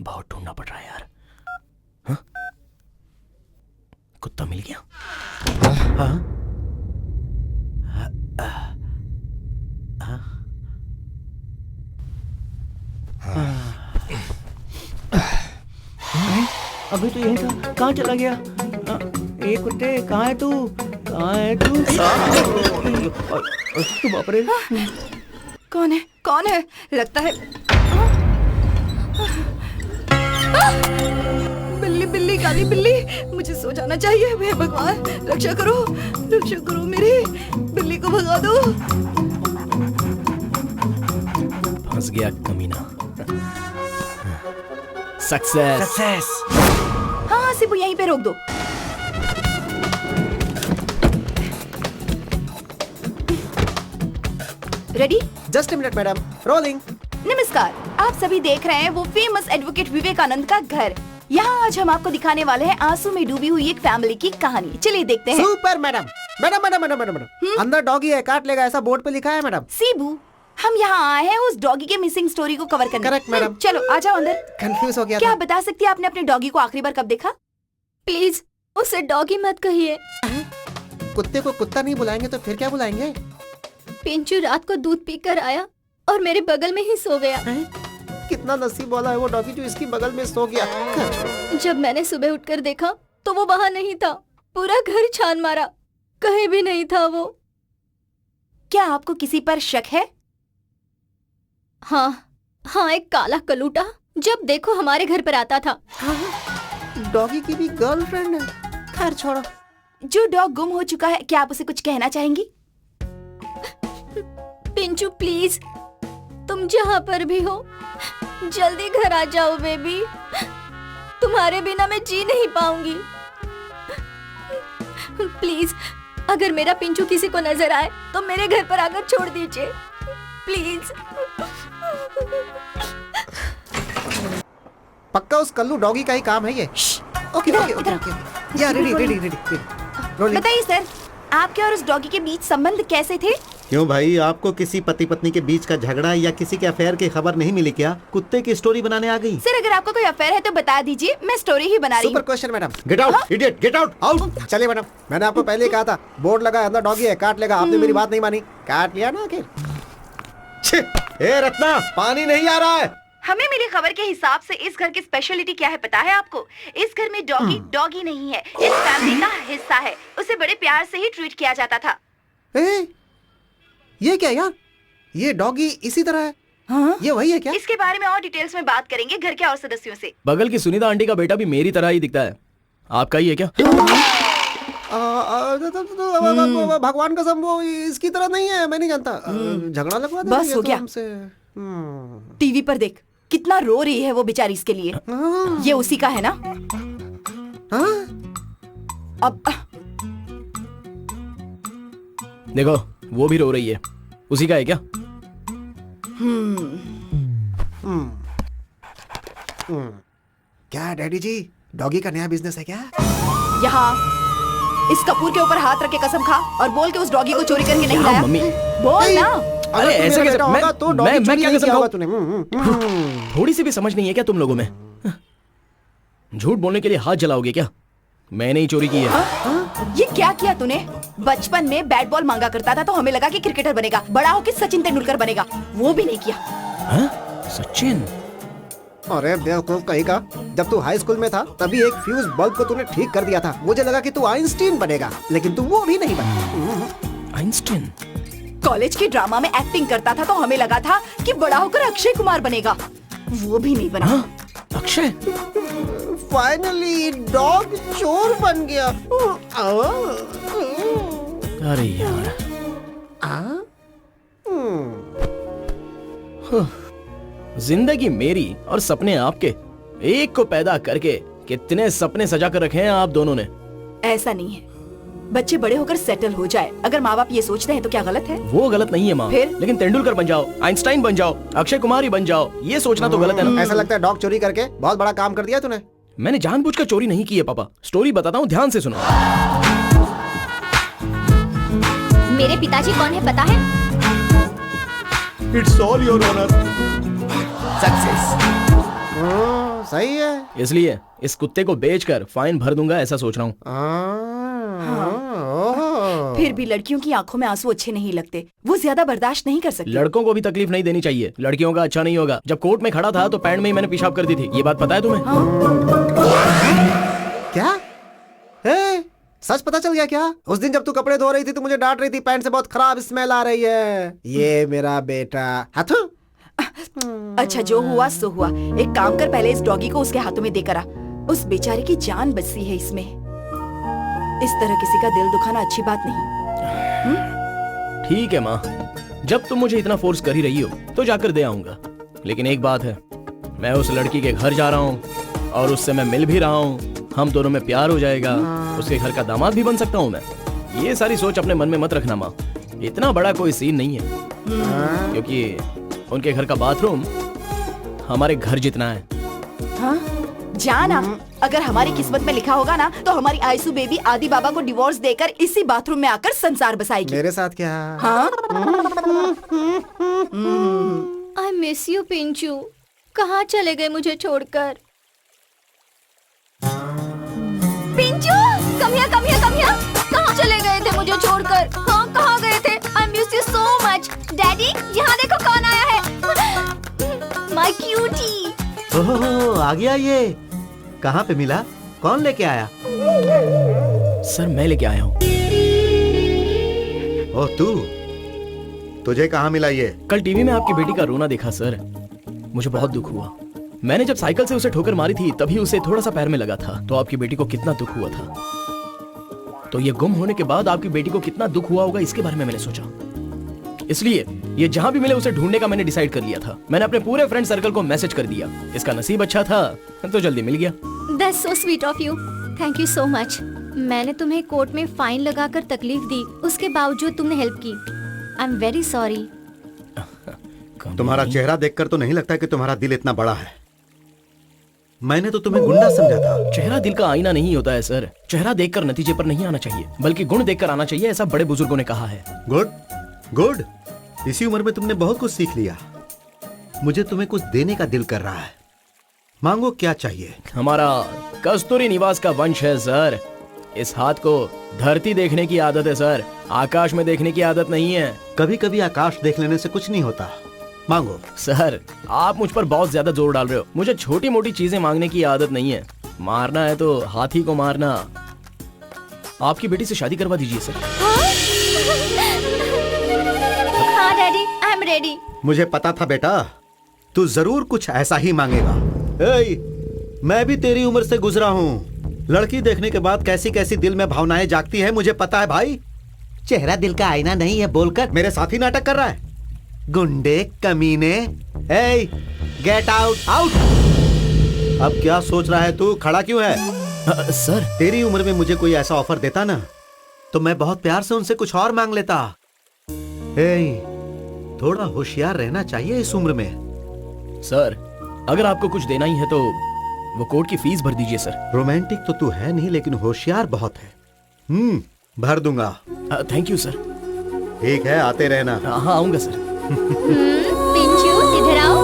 बहुत ढूंढना पड़ रहा है यार। हाँ? कुत्ता मिल गया। हाँ? अभी तो यही था, कहाँ चला गया? ए कुत्ते, कहाँ है तू? कहाँ है तू? बाप रे। कौन है? कौन है? लगता है बिल्ली, बिल्ली, काली बिल्ली। मुझे सो जाना चाहिए। हे भगवान, रक्षा करो मेरी बिल्ली को, भगा दो। फंस गया कमीना। सक्सेस। हाँ सिबू, यहीं पे रोक दो। Ready? Just minute madam, rolling. नमस्कार, आप सभी देख रहे हैं वो फेमस एडवोकेट विवेकानंद का घर। यहाँ आज हम आपको दिखाने वाले हैं आंसू में डूबी हुई एक फैमिली की कहानी। चलिए देखते हैं। Super madam. मैडम, अंदर डॉगी है, काट लेगा, ऐसा बोर्ड पे लिखा है मैडम। सीबू, हम यहाँ आए हैं उस डॉगी के मिसिंग स्टोरी को कवर करने। Correct madam. चलो आ जाओ अंदर। कंफ्यूज हो गया क्या था। आप बता सकती है आपने अपने डॉगी को आखिरी बार कब देखा? प्लीज उसे डॉगी मत कहिए। कुत्ते को कुत्ता नहीं बुलाएंगे तो फिर क्या बुलाएंगे? पिंचू रात को दूध पीकर आया और मेरे बगल में ही सो गया। कितना नसीब वाला है वो डॉगी जो इसकी बगल में सो गया। जब मैंने सुबह उठकर देखा तो वो वहाँ नहीं था। पूरा घर छान मारा, कहीं भी नहीं था वो। क्या आपको किसी पर शक है? हाँ, एक काला कलूटा जब देखो हमारे घर पर आता था। डॉगी की भी गर्लफ्रेंड है। खैर छोड़ो। जो डॉग गुम हो चुका है, क्या आप उसे कुछ कहना चाहेंगी? पिंचू प्लीज, तुम जहाँ पर भी हो जल्दी घर आ जाओ बेबी। तुम्हारे बिना मैं जी नहीं पाऊंगी। प्लीज, अगर मेरा पिंचू किसी को नजर आए तो मेरे घर पर आकर छोड़ दीजिए प्लीज। पक्का उस कल्लू डॉगी का ही काम है ये। ओके। या रेडी। बताइए सर, आपके और उस डॉगी के बीच संबंध कैसे थे? क्यों भाई, आपको किसी पति पत्नी के बीच का झगड़ा या किसी के अफेयर की खबर नहीं मिली क्या? कुत्ते की स्टोरी बनाने आ गई? सर अगर आपका कोई अफेयर है तो बता दीजिए, मैं स्टोरी ही बना रही हूँ। Super question madam. Get out idiot, get out. चलिए मैडम, मैंने आपको पहले ही कहा था, बोर्ड लगा अंदर डॉगी है, काट लेगा। आपने मेरी बात नहीं मानी, काट लिया ना आखिर। ए रत्ना, पानी नहीं आ रहा है। हमें मिली खबर के हिसाब से इस घर की स्पेशलिटी क्या है पता है आपको? इस घर में डॉगी नहीं है, इस फैमिली का हिस्सा है। उसे बड़े प्यार से ही ट्रीट किया जाता था। ये क्या यार, ये डॉगी इसी तरह है। हाँ? ये वही है क्या? इसके बारे में और डिटेल्स में बात करेंगे घर के और सदस्यों से। बगल की सुनीता आंटी का बेटा भी मेरी तरह ही दिखता है। आपका ही है क्या? भगवान कसम वो इसकी तरह नहीं है। मैं नहीं जानता। झगड़ा लगवा दे। बस हो गया। टीवी पर देख, कितना रो रही है वो बेचारी इसके लिए। ये उसी का है ना? अब देखो, वो भी रो रही है। उसी का है क्या? क्या डैडी जी, डॉगी का नया बिजनेस है क्या? यहाँ इस कपूर के ऊपर हाथ रख के कसम खा और बोल के उस डॉगी को चोरी करके नहीं हाँ, लाया। मम्मी। बोल ना। अरे ऐसे कैसे? मैं क्या कसम खाऊं? तूने थोड़ी सी भी समझ नहीं है क्या तुम लोगों में? झूठ बोलने के लिए हाथ जलाओगे क्या? मैंने ही चोरी की है। ये क्या किया तूने? बचपन में बैट बॉल मांगा करता था तो हमें लगा कि क्रिकेटर बनेगा, बड़ा होकर सचिन तेंदुलकर बनेगा। वो भी नहीं किया। सचिन? अरे बेवकूफ कहीं का, जब तू हाई स्कूल में था तभी एक फ्यूज बल्ब को तूने ठीक कर दिया था। मुझे लगा कि तू आइंस्टीन बनेगा, लेकिन तू वो भी नहीं बना। आइंस्टीन? कॉलेज के ड्रामा में एक्टिंग करता था तो हमें लगा था कि बड़ा होकर अक्षय कुमार बनेगा। वो भी नहीं बना। अक्षय? फाइनली डॉग चोर बन गया। अरे यार। जिंदगी मेरी और सपने आपके, एक को पैदा करके कितने सपने सजा कर रखे हैं आप दोनों ने। ऐसा नहीं है, बच्चे बड़े होकर सेटल हो जाए। अगर माँ बाप ये सोचते हैं तो क्या गलत है? वो गलत नहीं है माँ, फिर? लेकिन तेंदुलकर बन जाओ, आइंस्टाइन बन जाओ, अक्षय कुमार ही बन जाओ, ये सोचना तो गलत है ना। ऐसा लगता है डॉग चोरी करके बहुत बड़ा काम कर दिया तूने। मैंने जानबूझकर चोरी नहीं की है पापा। स्टोरी बताता हूँ, ध्यान से सुनो। मेरे पिताजी कौन है पता है? It's all your honour. Success. सही है। इसलिए इस कुत्ते को बेचकर फाइन भर दूंगा ऐसा सोच रहा हूँ। फिर भी लड़कियों की आंखों में आंसू अच्छे नहीं लगते, वो ज्यादा बर्दाश्त नहीं कर सकती। लड़कों को भी तकलीफ नहीं देनी चाहिए, लड़कियों का अच्छा नहीं होगा। जब कोर्ट में खड़ा था तो पैंट में ही मैंने पेशाब कर दी थी, ये बात पता है तुम्हें? क्या? सच पता चल गया क्या? उस दिन जब तू कपड़े धो रही थी तो मुझे डांट रही थी, पैंट से बहुत खराब स्मेल आ रही है। ये मेरा बेटा हाथू। अच्छा जो हुआ सो हुआ। एक काम कर, पहले इस डॉगी को उसके हाथों में देकर आ। उस बेचारे की जान बचती है इसमें। इस तरह किसी का दिल दुखाना अच्छी बात नहीं। ठीक है माँ, जब तुम मुझे इतना फोर्स कर ही रही हो तो जाकर दे आऊंगा। लेकिन एक बात है, मैं उस लड़की के घर जा रहा हूँ और उससे मैं मिल भी रहा हूँ। हम दोनों में प्यार हो जाएगा, उसके घर का दामाद भी बन सकता हूँ मैं। ये सारी सोच अपने मन में मत रखना माँ, इतना बड़ा कोई सीन नहीं है। क्योंकि उनके घर का बाथरूम हमारे घर जितना है। हाँ? जाना, अगर हमारी किस्मत में लिखा होगा ना तो हमारी आयसू बेबी आदि बाबा को डिवोर्स देकर इसी बाथरूम में आकर संसार बसाएगी। मेरे साथ क्या? हाँ? आई मिस यू पिंचू, कहाँ चले गए मुझे छोड़कर? Pinchoo, come here, come here, come here. कहाँ चले गए थे मुझे छोड़कर? हाँ, कहाँ गए थे? I miss you so much. Daddy, यहाँ देखो कौन आया है। My cutie. ओह, आ गया ये। कहाँ पे मिला? कौन लेके आया? सर मैं लेके आया हूँ। ओह तुझे कहाँ मिला ये? कल टीवी में आपकी बेटी का रोना देखा सर, मुझे बहुत दुख हुआ। मैंने जब साइकिल से उसे ठोकर मारी थी तभी उसे थोड़ा सा पैर में लगा था, तो आपकी बेटी को कितना दुख हुआ था। तो ये गुम होने के बाद आपकी बेटी को कितना दुख हुआ होगा इसके बारे में मैंने सोचा। इसलिए ये जहां भी मिले उसे ढूंढने का मैंने डिसाइड कर लिया था। मैंने अपने पूरे फ्रेंड सर्कल को मैसेज कर दिया। इसका नसीब अच्छा था तो जल्दी मिल गया। That's so sweet of you. Thank you so much. मैंने तुम्हें कोर्ट में फाइन लगाकर तकलीफ दी, उसके बावजूद तुमने हेल्प की। आई एम वेरी सॉरी। तुम्हारा चेहरा देखकर तो नहीं लगता कि तुम्हारा दिल इतना बड़ा है। मैंने तो तुम्हें गुंडा समझा था। चेहरा दिल का आईना नहीं होता है सर। चेहरा देखकर नतीजे पर नहीं आना चाहिए, बल्कि गुण देखकर आना चाहिए, ऐसा बड़े बुजुर्गों ने कहा है। गुड गुड, इसी उम्र में तुमने बहुत कुछ सीख लिया। मुझे तुम्हें कुछ देने का दिल कर रहा है। मांगो, क्या चाहिए? हमारा कस्तूरी निवास का वंश है सर। इस हाथ को धरती देखने की आदत है सर, आकाश में देखने की आदत नहीं है। कभी कभी आकाश देख लेने से कुछ नहीं होता। मांगो। सर आप मुझ पर बहुत ज्यादा जोर डाल रहे हो। मुझे छोटी मोटी चीजें मांगने की आदत नहीं है। मारना है तो हाथी को मारना। आपकी बेटी से शादी करवा दीजिए सर। हाँ डैडी, आई एम रेडी। मुझे पता था बेटा, तू जरूर कुछ ऐसा ही मांगेगा। मैं भी तेरी उम्र से गुजरा हूँ। लड़की देखने के बाद कैसी कैसी दिल में भावनाएं जागती है मुझे पता है भाई। चेहरा दिल का आईना नहीं है बोलकर मेरे साथ ही नाटक कर रहा है। गुंडे, कमीने। Get out, out. अब क्या सोच रहा है तू? खड़ा क्यों है? सर तेरी उम्र में मुझे कोई ऐसा ऑफर देता ना तो मैं बहुत प्यार से उनसे कुछ और मांग लेता। थोड़ा होशियार रहना चाहिए इस उम्र में। सर अगर आपको कुछ देना ही है तो वो कोर्ट की फीस भर दीजिए सर। रोमांटिक तो तू है नहीं, लेकिन होशियार बहुत है। भर दूंगा। Thank you sir. ठीक है, आते रहना। हाँ आऊंगा सर। पिंचू इधर आओ।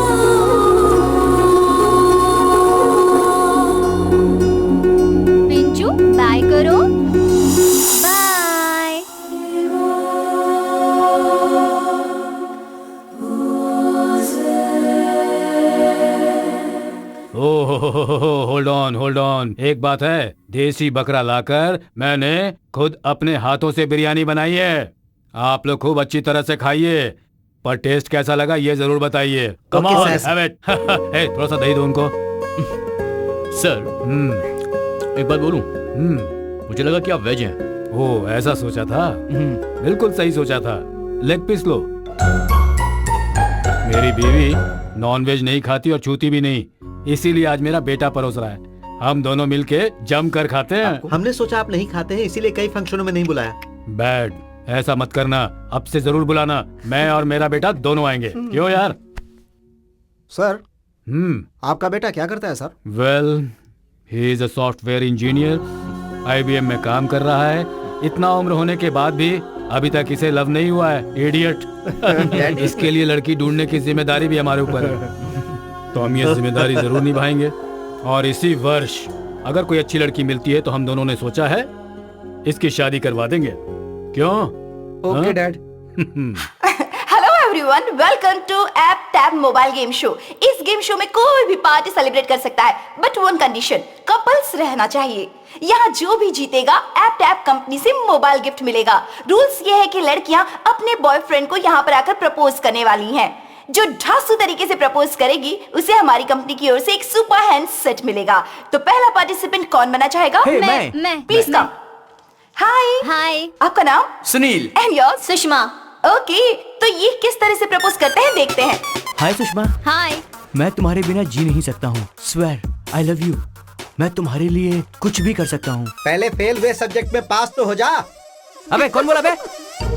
पिंचू बाय करो। बाय। Hold on. एक बात है, देसी बकरा लाकर मैंने खुद अपने हाथों से बिरयानी बनाई है। आप लोग खूब अच्छी तरह से खाइए, पर टेस्ट कैसा लगा ये जरूर बताइए। Come on, have it. थोड़ा सा दही दो उनको। सर एक बात बोलूं? मुझे लगा कि आप वेज हैं। ओ ऐसा सोचा था? बिल्कुल सही सोचा था। लेग पीस लो। मेरी बीवी नॉन वेज नहीं खाती और छूती भी नहीं, इसीलिए आज मेरा बेटा परोस रहा है। हम दोनों मिलके जम कर खाते हैं। हमने सोचा आप नहीं खाते हैं, इसीलिए कई फंक्शनों में नहीं बुलाया। बैड, ऐसा मत करना। अब से जरूर बुलाना, मैं और मेरा बेटा दोनों आएंगे। क्यों यार? सर आपका बेटा क्या करता है sir? Well, he is a software engineer, IBM में काम कर रहा है। इतना उम्र होने के बाद भी अभी तक इसे लव नहीं हुआ है, इडियट। इसके लिए लड़की ढूंढने की जिम्मेदारी भी हमारे ऊपर है, तो हम ये जिम्मेदारी जरूर निभाएंगे। और इसी वर्ष अगर कोई अच्छी लड़की मिलती है तो हम दोनों ने सोचा है इसकी शादी करवा देंगे। क्यों? Okay dad. Hello everyone, welcome to app tab mobile game show. इस गेम शो में कोई भी पार्टी सेलिब्रेट कर सकता है, बट वन कंडीशन, कपल्स रहना चाहिए। यहाँ जो भी जीतेगा ऐप टैब कंपनी से मोबाइल गिफ्ट मिलेगा। रूल्स ये है कि लड़कियां अपने बॉयफ्रेंड को यहाँ पर आकर प्रपोज करने वाली हैं। जो ढांसू तरीके से प्रपोज करेगी उसे हमारी कंपनी की ओर से एक सुपर हैंड सेट मिलेगा। तो पहला पार्टिसिपेंट कौन बना चाहेगा? मैं। Please come. हाय, आपका नाम? Sunil. And yours? Sushma. Okay, तो ये किस तरह से प्रपोज करते हैं देखते हैं। हाय सुषमा, हाय। मैं तुम्हारे बिना जी नहीं सकता हूँ। Swear I love you. मैं तुम्हारे लिए कुछ भी कर सकता हूँ। पहले फेल हुए सब्जेक्ट में पास तो हो जा। अबे कौन बोला बे?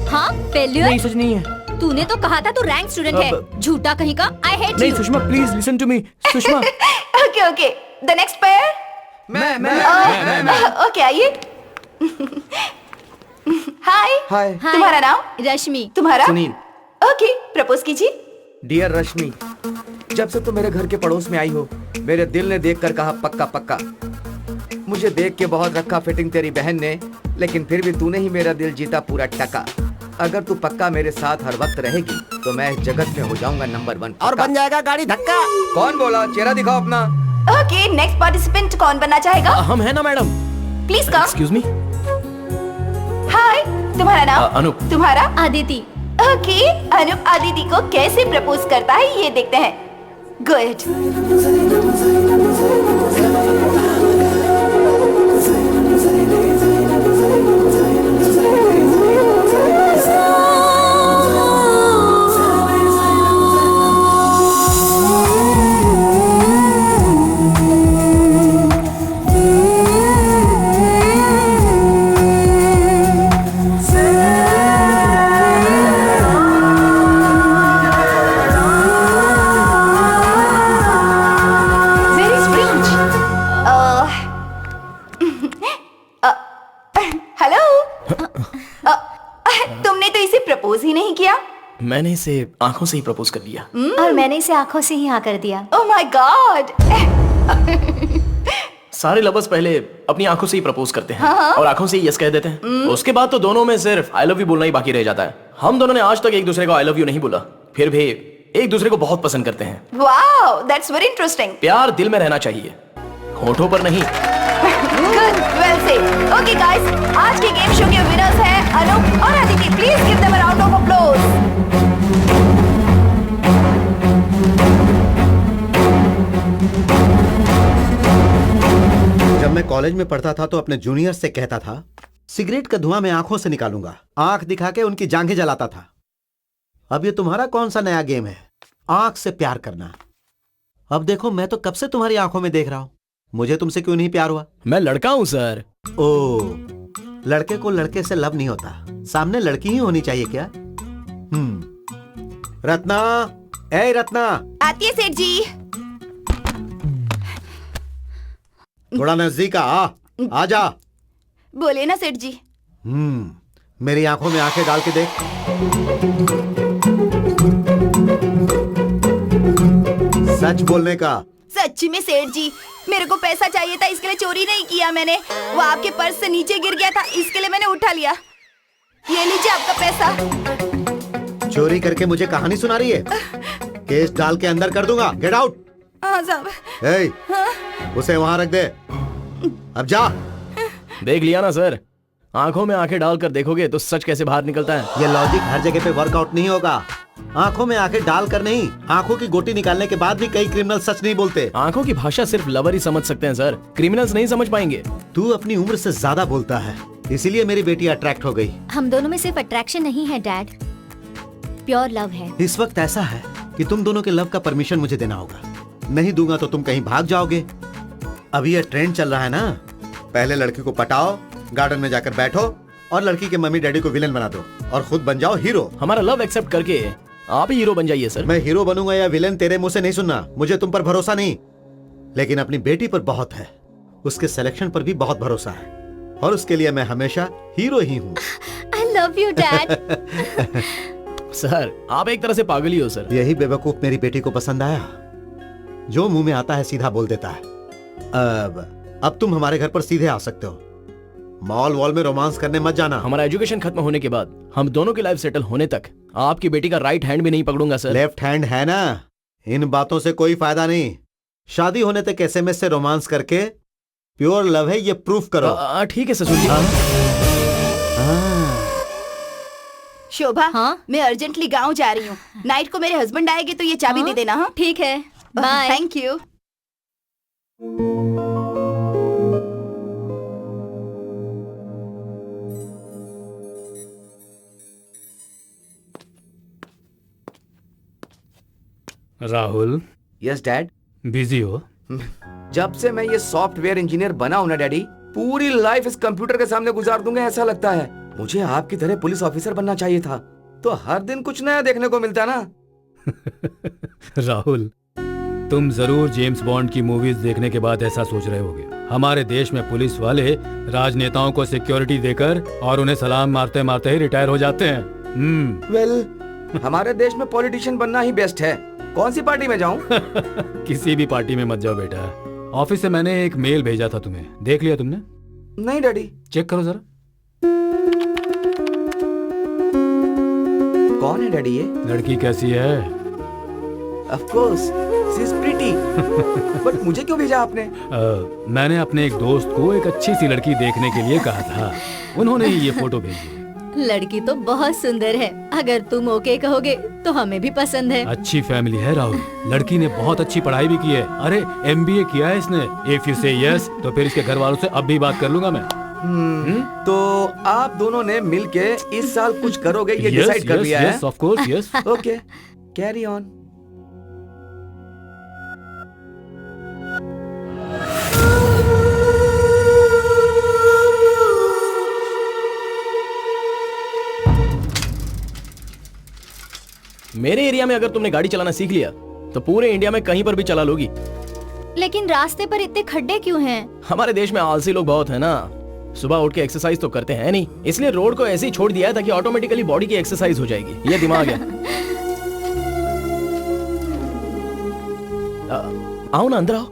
हाँ, फेल्यूर? नहीं, सच नहीं है। तूने तो कहा था तू रैंक स्टूडेंट है। झूठा कहीं का। आई हेट नहीं you. Sushma, please listen to me. Sushma. Okay, the next pair. मैं। ओके, आइए। हाय। तुम्हारा नाम? रश्मि। तुम्हारा? सुनील। ओके, प्रपोज कीजिए। डियर रश्मि, जब से तुम मेरे घर के पड़ोस में आई हो, मेरे दिल ने देखकर कहा पक्का पक्का। मुझे देख के बहुत रखा फिटिंग तेरी बहन ने, लेकिन फिर भी तूने ही मेरा दिल जीता पूरा टका। अगर तू पक्का मेरे साथ हर वक्त रहेगी तो मैं इस जगत में हो जाऊंगा नंबर 1 और बन जाएगा गाड़ी धक्का। कौन बोला? चेहरा दिखाओ अपना। ओके, नेक्स्ट पार्टिसिपेंट कौन बनना चाहेगा? हम है ना madam. Please come. Excuse me. Hi, तुम्हारा नाम? अनूप। तुम्हारा? आदिति। ओके, अनूप आदिति को कैसे प्रपोज करता है ये देखते हैं। Go ahead. तुमने तो इसे प्रपोज ही नहीं किया। मैंने इसे आंखों से ही प्रपोज कर लिया। और मैंने इसे आंखों से ही हाँ कर दिया। Oh my God. सारे लवर्स पहले अपनी आंखों से ही प्रपोज करते हैं और आंखों से ही यस कह देते हैं। उसके बाद तो दोनों में सिर्फ आई लव यू बोलना ही बाकी रह जाता है। हम दोनों ने आज तक एक दूसरे को आई लव यू नहीं बोला, फिर भी एक दूसरे को बहुत पसंद करते हैं। Wow, that's very interesting. प्यार दिल में रहना चाहिए, होठों पर नहीं। Good, well said. Okay guys, आज के गेम शो के विनर्स हैं अनूप और Aditi. Please give them a round of applause. जब मैं कॉलेज में पढ़ता था तो अपने जूनियर से कहता था सिगरेट का धुआं मैं आंखों से निकालूंगा, आंख दिखा के उनकी जांघें जलाता था। अब ये तुम्हारा कौन सा नया गेम है, आंख से प्यार करना? अब देखो, मैं तो कब से तुम्हारी आंखों में देख रहा हूं, मुझे तुमसे क्यों नहीं प्यार हुआ? मैं लड़का हूं सर। ओ, लड़के को लड़के से लव नहीं होता, सामने लड़की ही होनी चाहिए क्या? रत्ना, ए रत्ना। आती है सेठ जी। थोड़ा नजदीक आ जा। बोले ना सेठ जी। मेरी आंखों में आंखें डाल के देख। सच बोलने का। सच्ची में सेठ जी, मेरे को पैसा चाहिए था, इसके लिए चोरी नहीं किया मैंने। वो आपके पर्स से नीचे गिर गया था, इसके लिए मैंने उठा लिया। ये लीजिए आपका पैसा। चोरी करके मुझे कहानी सुना रही है? केस डाल के अंदर कर दूंगा। Get out. हाँ साहब। उसे वहां रख दे, अब जा। देख लिया ना सर, आंखों में आंखें डालकर देखोगे तो सच कैसे बाहर निकलता है। ये लॉजिक हर जगह पे वर्कआउट नहीं होगा। आंखों में आंखें डालकर नहीं, आंखों की गोटी निकालने के बाद भी कई क्रिमिनल सच नहीं बोलते। आंखों की भाषा सिर्फ लवर ही समझ सकते हैं सर, क्रिमिनल्स नहीं समझ पाएंगे। तू अपनी उम्र से ज्यादा बोलता है, इसीलिए मेरी बेटी अट्रैक्ट हो गई। हम दोनों में सिर्फ अट्रैक्शन नहीं है डैड, प्योर लव है। इस वक्त ऐसा है कि तुम दोनों के लव का परमिशन मुझे देना होगा, नहीं दूंगा तो तुम कहीं भाग जाओगे। अभी ये ट्रेंड चल रहा है ना, पहले लड़की को पटाओ, गार्डन में जाकर बैठो और लड़की के मम्मी डैडी को विलेन बना दो और खुद बन जाओ हीरो। हमारा लव एक्सेप्ट करके आप ही हीरो बन जाइए सर। मैं हीरो बनूंगा या विलेन तेरे मुंह से नहीं सुनना, मुझे तुम पर भरोसा नहीं, लेकिन अपनी बेटी पर बहुत है, उसके सिलेक्शन पर भी बहुत भरोसा है और उसके लिए मैं हमेशा हीरो ही हूँ। I love you dad. Sir आप एक तरह से पागल ही हो सर। यही बेवकूफ मेरी बेटी को पसंद आया, जो मुंह में आता है सीधा बोल देता है। अब तुम हमारे घर पर सीधे आ सकते हो। मॉल वॉल में रोमांस करने मत जाना। हमारा एजुकेशन खत्म होने के बाद हम दोनों की लाइफ सेटल होने तक आपकी बेटी का राइट हैंड भी नहीं पकड़ूंगा सर। लेफ्ट हैंड है ना, इन बातों से कोई फायदा नहीं। शादी होने तक एसएमएस से रोमांस करके प्योर लव है ये प्रूफ करो। ठीक है ससुर जी। शोभा, हाँ? मैं अर्जेंटली गांव जा रही हूँ। नाइट को मेरे हस्बैंड आएंगे तो ये चाबी दे देना। हाँ, ठीक है, bye. Thank you. Rahul, yes dad. Busy हो? जब से मैं ये सॉफ्टवेयर इंजीनियर बना हूं ना डैडी, पूरी लाइफ इस कंप्यूटर के सामने गुजार दूंगा ऐसा लगता है। मुझे आपकी तरह पुलिस ऑफिसर बनना चाहिए था, तो हर दिन कुछ नया देखने को मिलता ना। राहुल, तुम जरूर जेम्स बॉन्ड की मूवीज देखने के बाद ऐसा सोच रहे होगे। हमारे देश में पुलिस वाले राजनेताओं को सिक्योरिटी देकर और उन्हें सलाम मारते मारते ही रिटायर हो जाते हैं। वेल, हमारे देश में पॉलिटिशियन बनना ही बेस्ट है। कौन सी पार्टी में जाऊं? किसी भी पार्टी में मत जाओ बेटा। ऑफिस से मैंने एक मेल भेजा था तुम्हें, देख लिया तुमने? नहीं डैडी। चेक करो जरा। कौन है डैडी ये? लड़की कैसी है? Of course, she is pretty. But मुझे क्यों भेजा आपने? मैंने अपने एक दोस्त को एक अच्छी सी लड़की देखने के लिए कहा था, उन्होंने ही ये फोटो भेजी। लड़की तो बहुत सुंदर है, अगर तुम ओके कहोगे तो हमें भी पसंद है। अच्छी फैमिली है राहुल, लड़की ने बहुत अच्छी पढ़ाई भी की है। अरे MBA किया है इसने। इफ यू से यस तो फिर इसके घर वालों से अब भी बात कर लूंगा मैं। तो आप दोनों ने मिलके इस साल कुछ करोगे ये डिसाइड कर लिया है? Yes, of course, yes. Okay, carry on. मेरे एरिया में अगर तुमने गाड़ी चलाना सीख लिया तो पूरे इंडिया में कहीं पर भी चला लोगी। लेकिन रास्ते पर इतने खड्डे क्यों हैं? हमारे देश में आलसी लोग बहुत है ना, सुबह उठ के एक्सरसाइज तो करते हैं नहीं, इसलिए रोड को ऐसे ही छोड़ दिया है ताकि ऑटोमेटिकली बॉडी की एक्सरसाइज हो जाएगी। ये दिमाग है। आओ ना, अंदर आओ।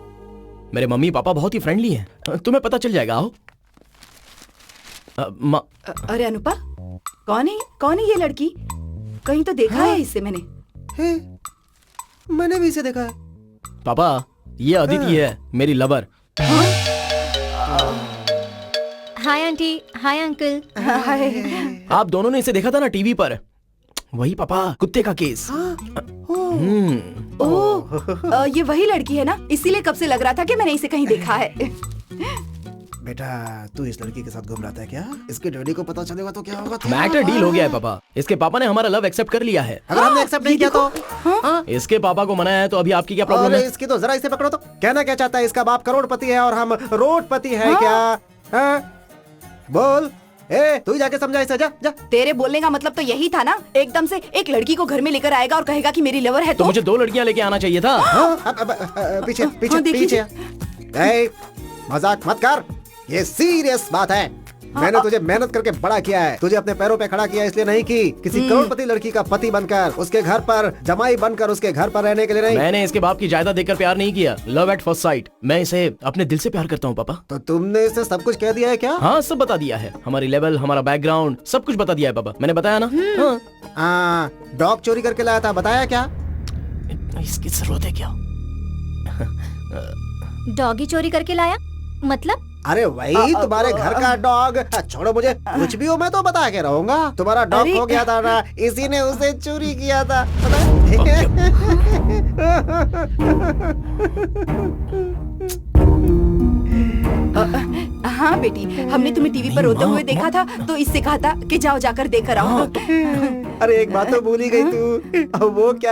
मेरे मम्मी पापा बहुत ही फ्रेंडली हैं, तुम्हें पता चल जाएगा। आओ। अरे अनुपा, कौन है ये लड़की? कहीं तो देखा है इसे मैंने। मैंने भी इसे देखा है। पापा, ये अदिति है, मेरी lover. Hi aunty, hi uncle. Hi. आप दोनों ने इसे देखा था ना टीवी पर? वही पापा, कुत्ते का केस। ओह, ये वही लड़की है ना, इसीलिए कब से लग रहा था कि मैंने इसे कहीं देखा है। बेटा, तू इस लड़की के साथ घूम रहा था क्या? इसके डैडी को पता चलेगा तो क्या होगा? मैटर डील हो गया है पापा। इसके पापा ने हमारा लव एक्सेप्ट कर लिया है। अगर हमने एक्सेप्ट नहीं किया तो? इसके पापा को मनाया है तो अभी आपकी क्या प्रॉब्लम है? इसकी तो जरा इसे पकड़ो तो। कहना क्या चाहता है? इसका बाप करोड़पति है और हम रोडपति हैं क्या? बोल, तू ही जाके समझा इसे। जा। तेरे बोलने का मतलब तो यही था ना, एकदम से एक लड़की को घर में लेकर आएगा और कहेगा कि मेरी लवर है। तो मुझे 2 लड़कियां लेके आना चाहिए था। पीछे। मजाक मत कर, ये सीरियस बात है। मैंने तुझे मेहनत करके बड़ा किया है, तुझे अपने पैरों पे खड़ा किया इसलिए नहीं कि किसी करोड़पति लड़की का पति बनकर, उसके घर पर जमाई बनकर, उसके घर पर रहने के लिए नहीं। मैंने इसके बाप की जायदाद देखकर प्यार नहीं किया। Love at first sight. मैं इसे अपने दिल से प्यार करता हूँ पापा। तो तुमने इसे सब कुछ कह दिया है क्या? हाँ, सब बता दिया है। हमारी लेवल, हमारा बैकग्राउंड, सब कुछ बता दिया है पापा। मैंने बताया ना। हाँ, डॉग चोरी करके लाया था, बताया क्या? इसकी जरूरत है क्या? डॉगी चोरी करके लाया मतलब? अरे वही तुम्हारे घर का डॉग। छोड़ो मुझे, कुछ भी हो मैं तो बता के रहूंगा। तुम्हारा डॉग हो गया था ना, इसी ने उसे चोरी किया था। हाँ बेटी, हमने तुम्हें टीवी पर रोते हुए देखा था तो इससे कहा था कि जाओ जाकर देखकर आओ। अरे एक बात तो भूल ही गई तू। अब वो क्या?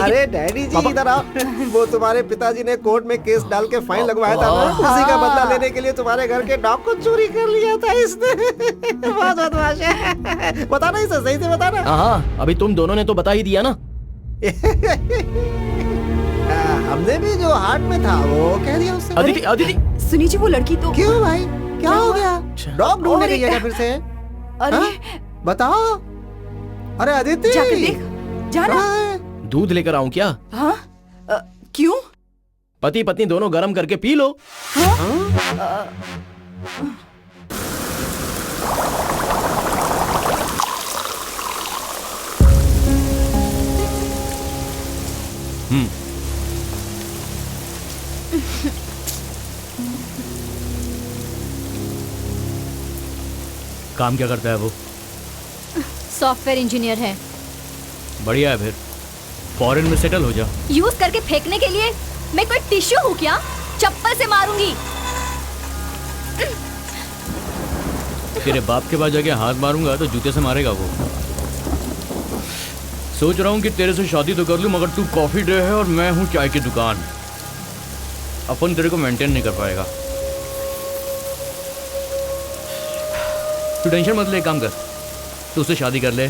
अरे डैडी जी इधर आओ। वो तुम्हारे पिताजी ने कोर्ट में केस डाल के फाइन लगवाया था ना, उसी का बदला लेने के लिए तुम्हारे घर के डॉग को चोरी कर लिया था इसने। बहुत बदमाश है। बता ना इसे, सही से बता ना। हाँ, अभी तुम दोनों ने तो बता ही दिया ना। हमने भी जो हार्ट में था वो कह दिया उससे। अदिति, सुनी जी, वो लड़की तो। क्यों भाई, क्या हो गया? डॉग ढूंढने गई है फिर से? अरे बताओ। अरे अदिति, जाकर देख, जाना। कहाँ है? दूध लेकर आऊं क्या? हाँ? क्यों? पति पत्नी दोनों गरम करके पी लो। काम क्या करता है वो? सॉफ्टवेयर इंजीनियर है। बढ़िया है, फिर फॉरेन में सेटल हो जा। यूज करके फेंकने के लिए मैं कोई टिश्यू हूँ क्या? चप्पल से मारूंगी। तेरे बाप के पास जाके हाथ मारूंगा तो जूते से मारेगा वो। सोच रहा हूँ कि तेरे से शादी तो कर लूं, मगर तू कॉफी डे है और मैं हूँ चाय की दुकान। अपन तेरे को मेंटेन नहीं कर पाएगा। तू टेंशन मत ले, एक काम कर, तू उससे शादी कर ले।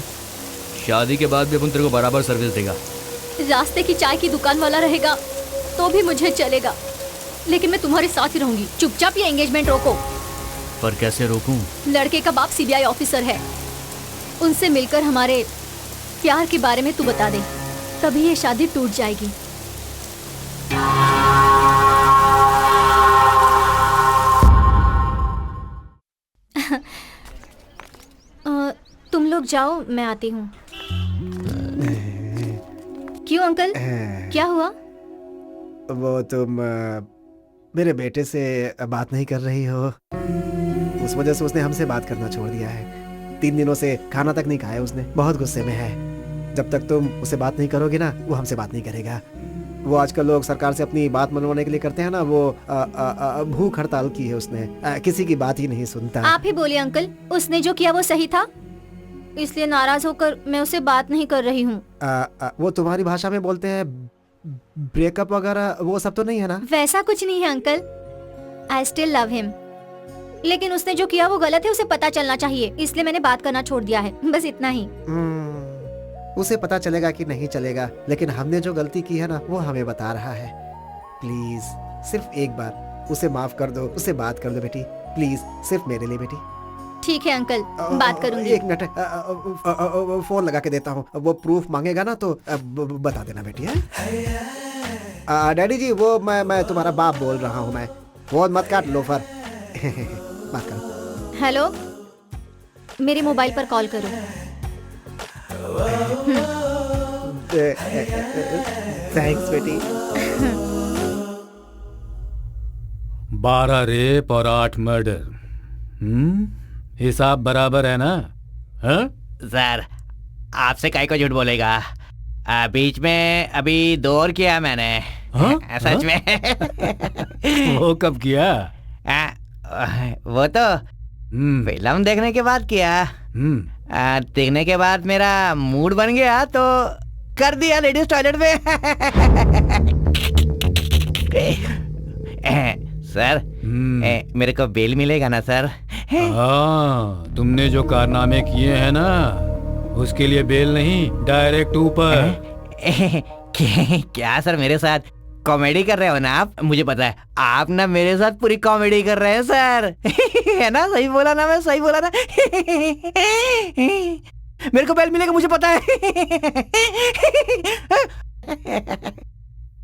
शादी के बाद भी अपन तेरे को बराबर सर्विस देगा। रास्ते की चाय की दुकान वाला रहेगा तो भी मुझे चलेगा, लेकिन मैं तुम्हारे साथ ही रहूंगी। चुपचाप ये एंगेजमेंट रोको। पर कैसे रोकूं? लड़के का बाप सीबीआई ऑफिसर है, उनसे मिलकर हमारे प्यार के बारे में तू बता दे, तभी ये शादी टूट जाएगी। तुम लोग जाओ, मैं आती हूँ। क्यों अंकल, क्या हुआ? वो तुम मेरे बेटे से बात नहीं कर रही हो, उस वजह से उसने हमसे बात करना छोड़ दिया है। 3 दिनों से खाना तक नहीं खाया उसने, बहुत गुस्से में है। जब तक तुम उससे बात नहीं करोगे ना, वो हमसे बात नहीं करेगा। वो आजकल लोग सरकार से अपनी बात मनवाने के लिए करते हैं ना, वो भूख हड़ताल की है उसने। किसी की बात ही नहीं सुनता। आप ही बोलिए अंकल, उसने जो किया वो सही था, इसलिए नाराज होकर मैं उससे बात नहीं कर रही हूँ। वो तुम्हारी भाषा में बोलते हैं ब्रेकअप वगैरह, वो सब तो नहीं है ना? वैसा कुछ नहीं है uncle, I still love him, लेकिन उसने जो किया वो गलत है, उसे पता चलना चाहिए, इसलिए मैंने बात करना छोड़ दिया है, बस इतना ही। उसे पता चलेगा कि नहीं चलेगा, लेकिन हमने जो गलती की है ना, वो हमें बता रहा है। प्लीज सिर्फ एक बार उसे माफ कर दो, उससे बात कर दो बेटी, प्लीज, सिर्फ मेरे लिए बेटी। ठीक है अंकल, बात करूंगी। 1 मिनट, फोन लगा के देता हूँ। वो प्रूफ मांगेगा ना तो बता देना बेटी। है डैडी जी, वो मैं तुम्हारा बाप बोल रहा हूँ। मैं फोन मत काट, लोफर। बात करो। हेलो, मेरे मोबाइल पर कॉल करो। थैंक्स बेटी। 12 रेप और 8 मर्डर, हिसाब बराबर है ना? हाँ? सर, आपसे काहे को झूठ बोलेगा? बीच में अभी 2 और किया मैंने। हाँ? सच में। वो कब किया? वो तो फिल्म देखने के बाद किया। देखने के बाद मेरा मूड बन गया तो कर दिया लेडीज टॉयलेट में। सर, मेरे को बेल मिलेगा ना सर? हाँ, तुमने जो कारनामे किए हैं ना, उसके लिए बेल नहीं, डायरेक्ट ऊपर। क्या सर, मेरे साथ कॉमेडी कर रहे हो ना आप? मुझे पता है आप ना मेरे साथ पूरी कॉमेडी कर रहे हैं सर। है ना? सही बोला ना मैं? सही बोला ना? मेरे को बेल मिलेगा, मुझे पता है।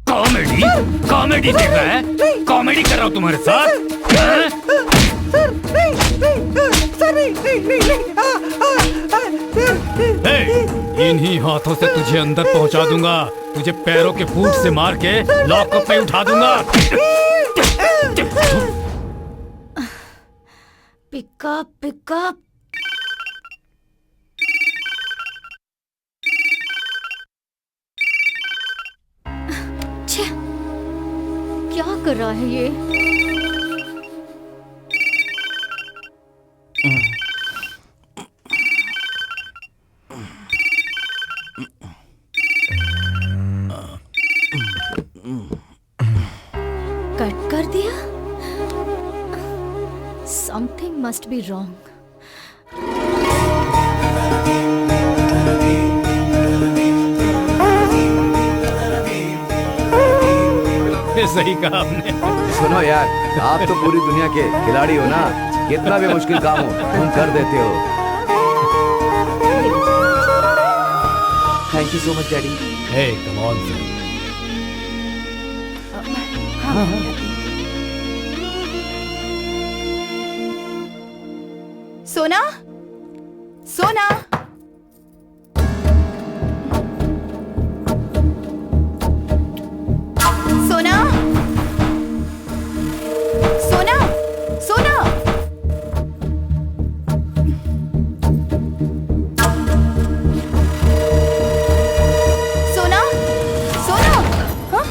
कॉमेडी? कॉमेडी देख रहा है? कॉमेडी कर रहा हूँ तुम्हारे साथ? इन्हीं हाथों से तुझे अंदर पहुंचा दूंगा, तुझे पैरों के फूट से मार के लॉकअप में उठा दूंगा। Pickup pickup. क्या कर रहा है ये? कट कर दिया? Something must be wrong. सही कहा आपने। सुनो यार, आप तो पूरी दुनिया के खिलाड़ी हो ना, कितना भी मुश्किल काम हो तुम कर देते हो। You so much daddy. Hey come on sir. सोना, सोना, सोना, सोना, सोना। सोना, सोना, हाँ?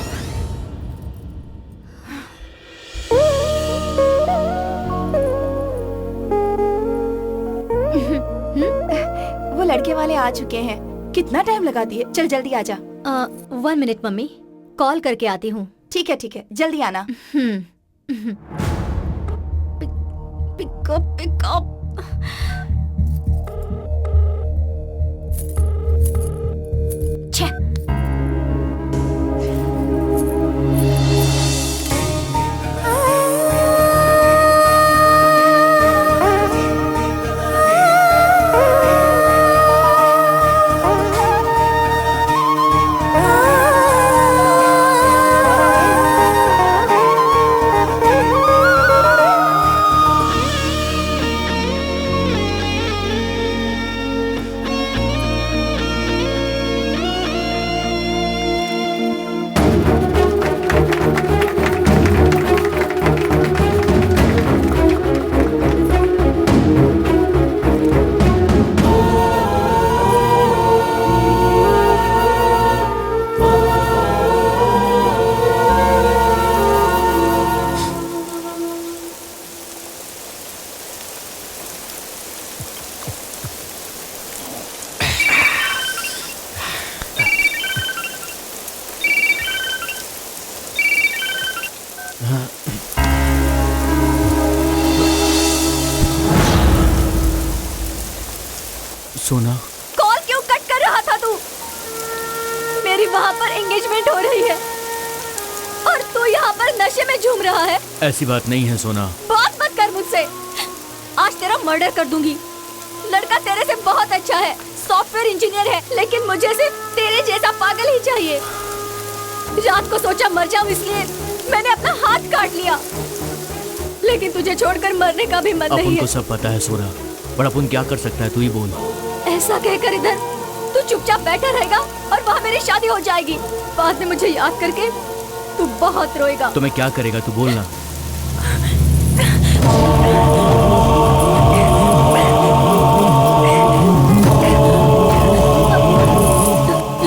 वो लड़के वाले आ चुके हैं। कितना टाइम लगा दिए? चल जल्दी आजा। 1 मिनट मम्मी, कॉल करके आती हूँ। ठीक है, जल्दी आना। Pickup pickup. छे। सोना, कॉल क्यों कट कर रहा था तू? मेरी वहाँ पर एंगेजमेंट हो रही है और तू यहाँ पर नशे में झूम रहा है। ऐसी बात नहीं है सोना। बात मत कर मुझसे, आज तेरा मर्डर कर दूंगी। लड़का तेरे से बहुत अच्छा है, सॉफ्टवेयर इंजीनियर है, लेकिन मुझे सिर्फ तेरे जैसा पागल ही चाहिए। रात को सोचा मर जाऊं, इसलिए मैंने अपना हाथ काट लिया, लेकिन तुझे छोड़कर मरने का भी मन नहीं अपन है। को सब पता है सोना, पर अपन क्या कर सकता है, तू ही बोल। ऐसा कहकर इधर तू चुपचाप बैठा रहेगा और वहाँ मेरी शादी हो जाएगी। बाद में मुझे याद करके तू बहुत रोएगा। तो मैं क्या करेगा, तू बोलना।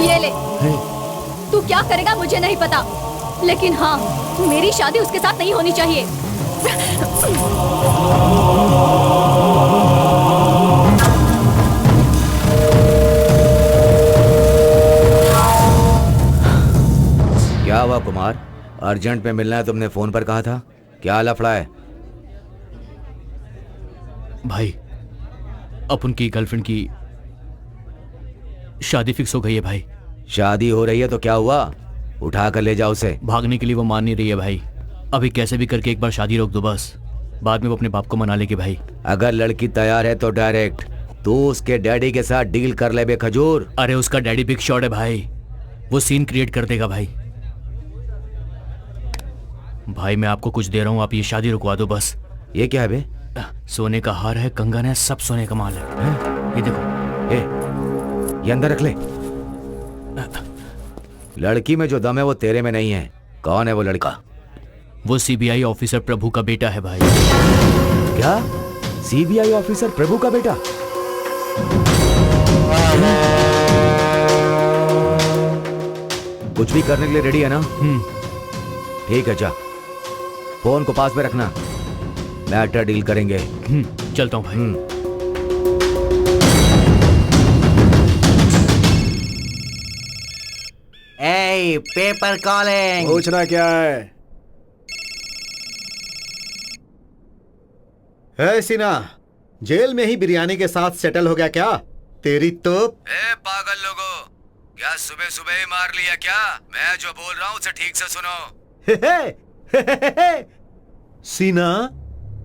ये ले। तू क्या करेगा मुझे नहीं पता, लेकिन हाँ, मेरी शादी उसके साथ नहीं होनी चाहिए। क्या हुआ कुमार? अर्जेंट में मिलना है तुमने फोन पर कहा था, क्या लफड़ा है? भाई, अपन की गर्लफ्रेंड की शादी फिक्स हो गई है भाई। शादी हो रही है तो क्या हुआ? उठा कर ले जाओ उसे। भागने के लिए वो मान नहीं रही है भाई। अभी कैसे भी करके एक बार शादी रोक दो बस, बाद में वो अपने बाप को मना लेगी भाई। अगर लड़की तैयार है तो डायरेक्ट तू उसके डैडी के साथ डील कर ले बे खजूर। अरे उसका डैडी बिग शॉट है भाई, वो सीन क्रिएट कर देगा भाई। भाई मैं आपको कुछ दे रहा हूँ, आप ये शादी रुकवा दो बस। ये क्या है बे? सोने का हार है, कंगन है, सब सोने का माल है। ये देखो। ये अंदर रख ले। लड़की में जो दम है वो तेरे में नहीं है। कौन है वो लड़का? वो सीबीआई ऑफिसर प्रभु का बेटा है भाई। क्या? सीबीआई ऑफिसर प्रभु का बेटा? कुछ भी करने के लिए रेडी है ना? ठीक है, जा। फोन को पास में रखना, मैटर डील करेंगे। चलता हूँ भाई। ए, पेपर कॉलिंग। पूछना क्या है? है सीना, जेल में ही बिरयानी के साथ सेटल हो गया क्या? तेरी तो। ए पागल लोगो, क्या सुबह सुबह ही मार लिया क्या? मैं जो बोल रहा हूँ उसे ठीक से सुनो। सीना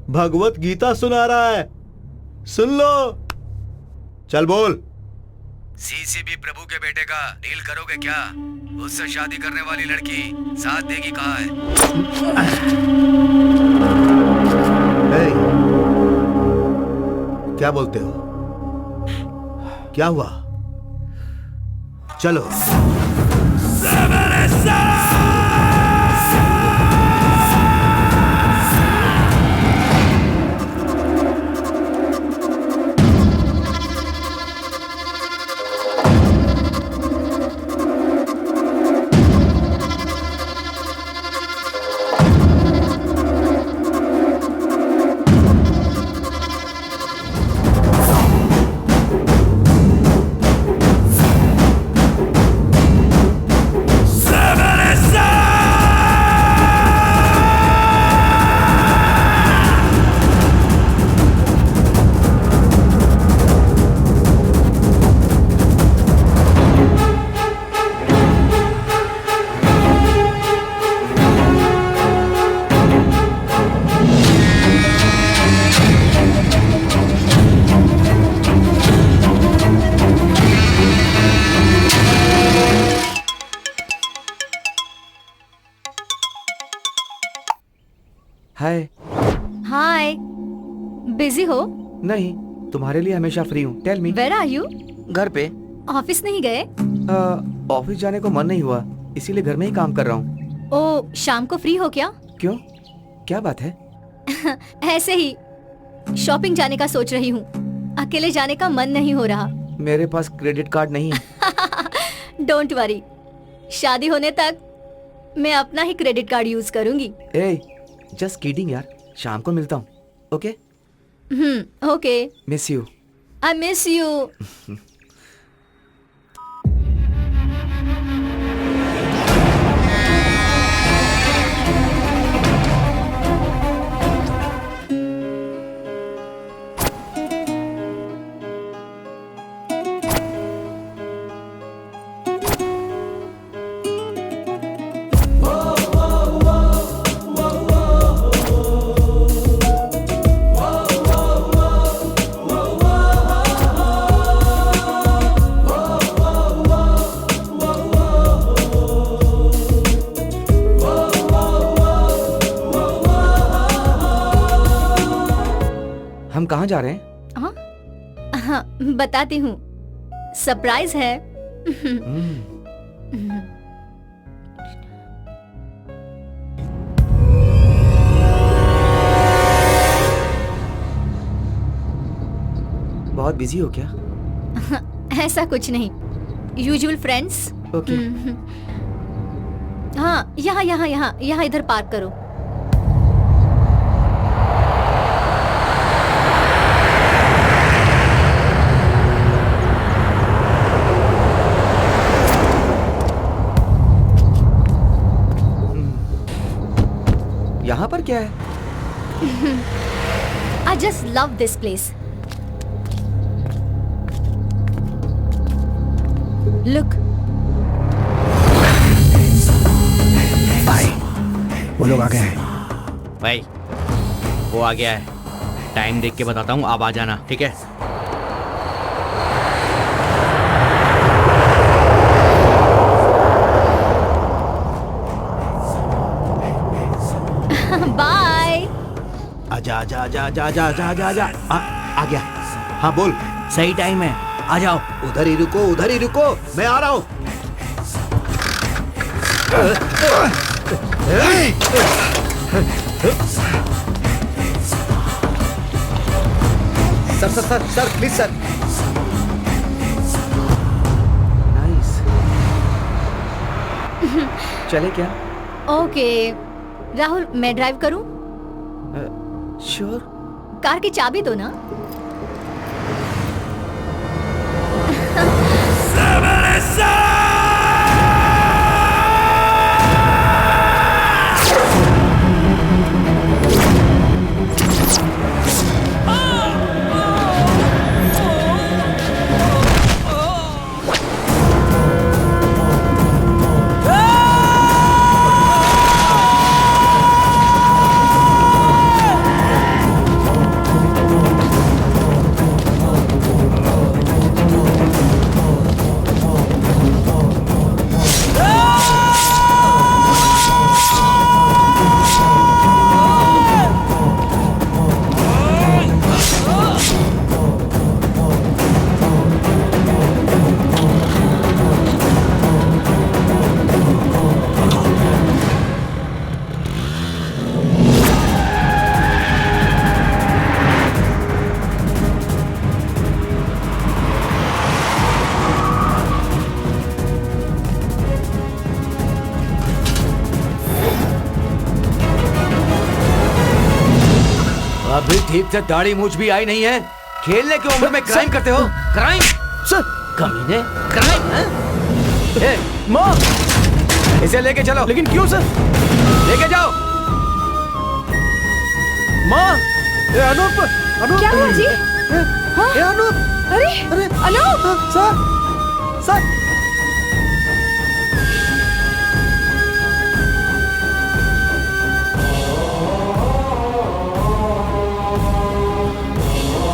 भगवत गीता सुना रहा है, सुन लो। चल बोल। सीसीबी प्रभु के बेटे का डील करोगे क्या? उससे शादी करने वाली लड़की साथ देगी कहाँ है? क्या बोलते हो? क्या हुआ? चलो। हाय। हाय, बिजी हो? नहीं, तुम्हारे लिए हमेशा फ्री हूँ। Tell me. Where are you? घर पे। ऑफिस नहीं गए? ऑफिस जाने को मन नहीं हुआ, इसीलिए घर में ही काम कर रहा हूँ। ओ, शाम को फ्री हो क्या? क्यों, क्या बात है? ऐसे ही शॉपिंग जाने का सोच रही हूँ, अकेले जाने का मन नहीं हो रहा। मेरे पास क्रेडिट कार्ड नहीं है। डोंट वरी, शादी होने तक मैं अपना ही क्रेडिट कार्ड यूज करूंगी। जस्ट किडिंग यार, शाम को मिलता हूँ। Okay? Okay. Miss you. I miss you. हम कहाँ जा रहे हैं? हाँ, बताती हूँ, सरप्राइज है। बहुत बिजी हो क्या? ऐसा कुछ नहीं, यूजुअल फ्रेंड्स। ओके। हाँ, यहाँ यहाँ यहाँ यहाँ इधर पार्क करो। यहाँ पर क्या है? I just love this place. Look. भाई, वो लोग आ गए हैं। भाई, वो आ गया है। टाइम देख के बताता हूँ, आप आ जाना, ठीक है? बाय। आजा आजा आजा आजा आजा आजा आजा आजा आ गया। हाँ बोल। सही टाइम है, आ जाओ। उधर ही रुको, उधर ही रुको, मैं आ रहा हूँ। Sir sir sir sir please sir. Nice. चले क्या? ओके, राहुल मैं ड्राइव करूं? श्योर। कार की चाबी दो ना। अभी ठीक से दाढ़ी मूछ भी आई नहीं है, खेलने की उम्र में क्राइम करते हो। क्राइम सर, कमीने, क्राइम। माँ, इसे लेके चलो। लेकिन क्यों सर? लेके जाओ। माँ, अनूप, अनूप क्या हुआ जी? अनूप, अरे अरे Anup, sir, sir,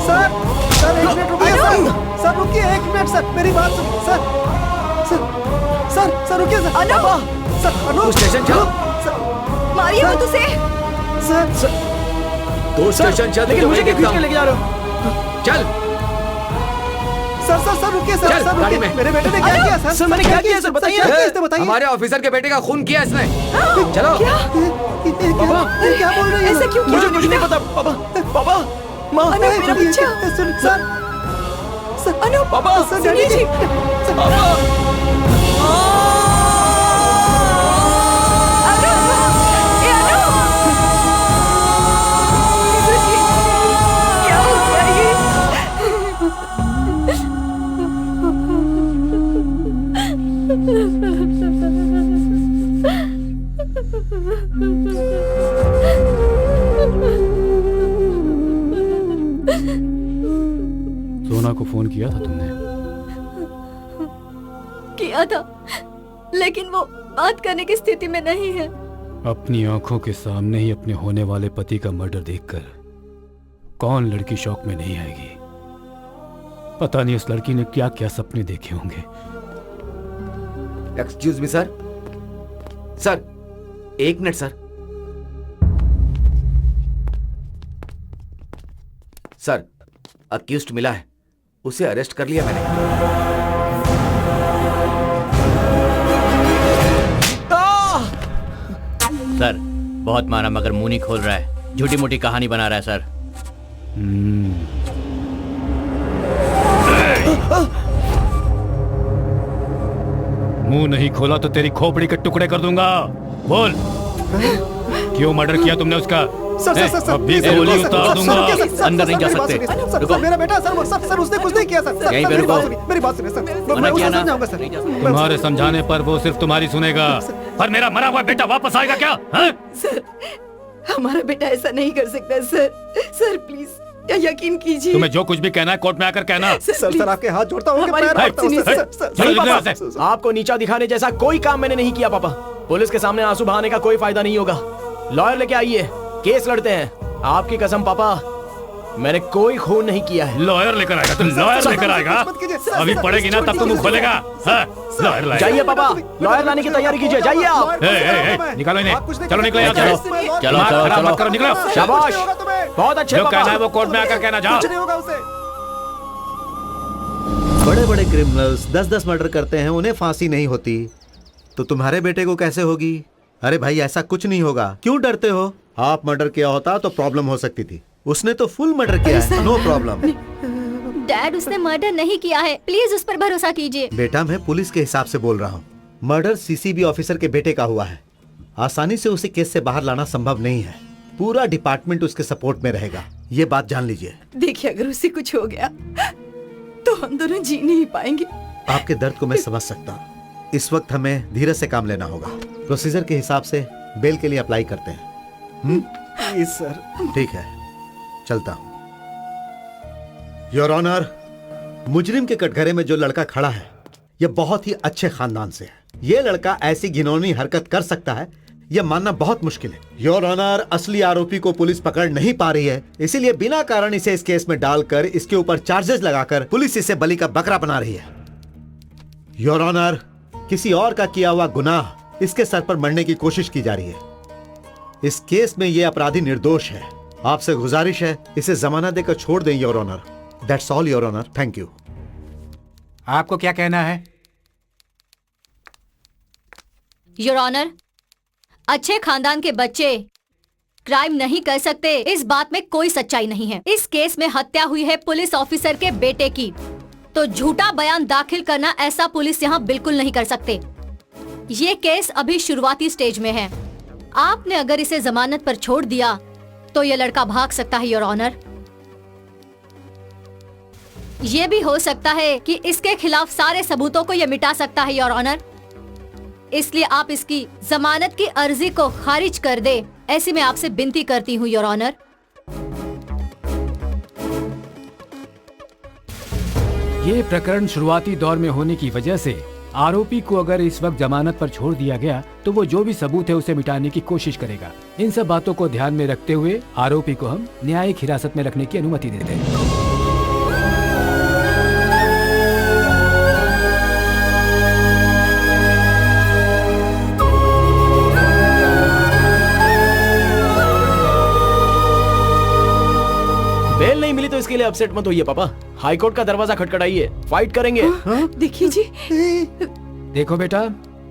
sir, sir 1 minute रुकिए सर, सर रुकिए 1 मिनट सर, मेरी बात सुनिए सर, सर, सर, सर रुकिए सर, पापा, सर अनूप, स्टेशन चलो। मारिए मत उसे। सर, तो स्टेशन चल। लेकिन मुझे क्यों खींच के लेके जा रहे हो? चल। सर, सर, सर रुकिए सर, चल, सर गाड़ी रुकिए, में। मेरे बेटे ने क्या किया सर? सर, मैंने क्या किया सर? बताइए। क्या किया इसने बताइए। हमारे ऑफिसर के बेटे का खून किया इसने। चलो। पापा, क्या बोल रही है? ऐसा क्यों किया? मुझे नहीं पता। पापा, पापा, माँ, अनूप मेरा बच्चा। सुन सर, सर अनूप, पापा, सर सुनिए डैडी जी। पापा। क्या हो गया ये? सोना को फोन किया था तुमने? किया था, लेकिन वो बात करने की स्थिति में नहीं है। अपनी आंखों के सामने ही अपने होने वाले पति का मर्डर देखकर कौन लड़की शौक में नहीं आएगी? पता नहीं उस लड़की ने क्या क्या सपने देखे होंगे। Excuse me sir. Sir 1 minute sir. Sir accused मिला है, उसे अरेस्ट कर लिया मैंने। सर बहुत मारा मगर मुंह नहीं खोल रहा है, झूठी मोटी कहानी बना रहा है सर। मुंह नहीं खोला तो तेरी खोपड़ी के टुकड़े कर दूंगा। बोल, क्यों मर्डर किया तुमने उसका? सर, सर, सर, सर, अभी सर, गोली सर, उतार सर, दूंगा। सर, सर, सर, अंदर नहीं सर, जा मेरी बात सकते। सुनिए, सर, रुको। सर, मेरा बेटा सर, सर उसने कुछ नहीं किया सर, सर, यहीं पे मेरी बात रुको। सुनिए, मेरी बात सुनिए सर, मना मैं किया उसे ना? समझाऊंगा सर। नहीं जा सकते। तुम्हारे समझाने पर वो सिर्फ तुम्हारी सुनेगा, पर मेरा मरा हुआ बेटा वापस आएगा क्या? हाँ? सर, हमारा बेटा ऐसा नहीं कर सकता सर। सर प्लीज यकीन कीजिए। तुम्हें जो कुछ भी कहना है कोर्ट में आकर कहना। सर, सर आपके हाथ जोड़ता हूँ, हमारी पैर बात पड़ता हूँ, सुनिए, सर, सर। सर, चलो सर, निकलो यहाँ सर, से। सर, आपको नीचा दिखाने जैसा कोई काम मैंने नहीं किया पापा। पुलिस के सामने आंसू बहाने का कोई फायदा नहीं होगा। लॉयर लेके आइए, केस लड़ते हैं। आपकी कसम पापा, मैंने कोई खून नहीं किया है। लॉयर लेकर आएगा? तुम लॉयर लेकर आएगा? मत कीजिए, सर, अभी सर, पड़ेगी ना सर, तब तुम मुंह खोलेगा। हाँ, लॉयर लाएगा। जाइए पापा, लॉयर लाने की तैयारी कीजिए। जाइए आप। निकालो इन्हें। आप कुछ नहीं चलो कर निकलो यहाँ सकते। से। चलो, दिमाग चलो, खराब चलो। मत करो, निकलो। शाबाश, कुछ नहीं होगा तुम्हें। बहुत अच्छे जो कहना पापा। है वो कोर्ट में आकर कहना। जाओ। कुछ नहीं होगा उसे। बड़े बड़े क्रिमिनल्स 10-10 मर्डर करते हैं, उन्हें फांसी नहीं होती, तो तुम्हारे बेटे को कैसे होगी? अरे भाई ऐसा कुछ नहीं होगा, क्यों डरते हो? आप मर्डर किया होता तो प्रॉब्लम हो सकती थी, उसने तो फुल मर्डर किया है, नो प्रॉब्लम। डैड उसने मर्डर नहीं किया है, प्लीज उस पर भरोसा कीजिए। बेटा मैं पुलिस के हिसाब से बोल रहा हूँ, मर्डर सीसीबी ऑफिसर के बेटे का हुआ है। आसानी से उसे केस से बाहर लाना संभव नहीं है, पूरा डिपार्टमेंट उसके सपोर्ट में रहेगा, ये बात जान लीजिए। देखिए अगर उसे कुछ हो गया तो हम दोनों जी नहीं पाएंगे। आपके दर्द को मैं समझ सकता हूँ, इस वक्त हमें धीरज से काम लेना होगा। प्रोसीजर के हिसाब से बेल के लिए अप्लाई करते हैं। Please sir. ठीक है, चलता हूँ। योर ऑनर, मुजरिम के कटघरे में जो लड़का खड़ा है यह बहुत ही अच्छे खानदान से है। यह लड़का ऐसी घिनौनी हरकत कर सकता है यह मानना बहुत मुश्किल है। योर ऑनर, असली आरोपी को पुलिस पकड़ नहीं पा रही है, इसीलिए बिना कारण इसे इस केस में डालकर इसके ऊपर चार्जेस लगाकर पुलिस इसे बलि का बकरा बना रही है। योर ऑनर, किसी और का किया हुआ गुनाह इसके सर पर मरने की कोशिश की जा रही है। इस केस में यह अपराधी निर्दोष है। आपसे गुजारिश है इसे जमानत देकर छोड़ दें your honour. That's all your honour, thank you. आपको क्या कहना है? योर ऑनर, अच्छे खानदान के बच्चे क्राइम नहीं कर सकते, इस बात में कोई सच्चाई नहीं है। इस केस में हत्या हुई है पुलिस ऑफिसर के बेटे की, तो झूठा बयान दाखिल करना ऐसा पुलिस यहाँ बिल्कुल नहीं कर सकते। ये केस अभी शुरुआती स्टेज में है। आपने अगर इसे जमानत पर छोड़ दिया तो ये लड़का भाग सकता है योर ऑनर। ये भी हो सकता है कि इसके खिलाफ सारे सबूतों को ये मिटा सकता है योर ऑनर। इसलिए आप इसकी जमानत की अर्जी को खारिज कर दे, ऐसी मैं आपसे विनती करती हूँ योर ऑनर। ये प्रकरण शुरुआती दौर में होने की वजह से आरोपी को अगर इस वक्त जमानत पर छोड़ दिया गया तो वो जो भी सबूत है उसे मिटाने की कोशिश करेगा। इन सब बातों को ध्यान में रखते हुए आरोपी को हम न्यायिक हिरासत में रखने की अनुमति देते हैं। बेल नहीं मिली तो इसके लिए अपसेट मत होइए पापा। हाई कोर्ट का दरवाजा खटखटाइए, फाइट करेंगे। देखिए जी। देखो बेटा,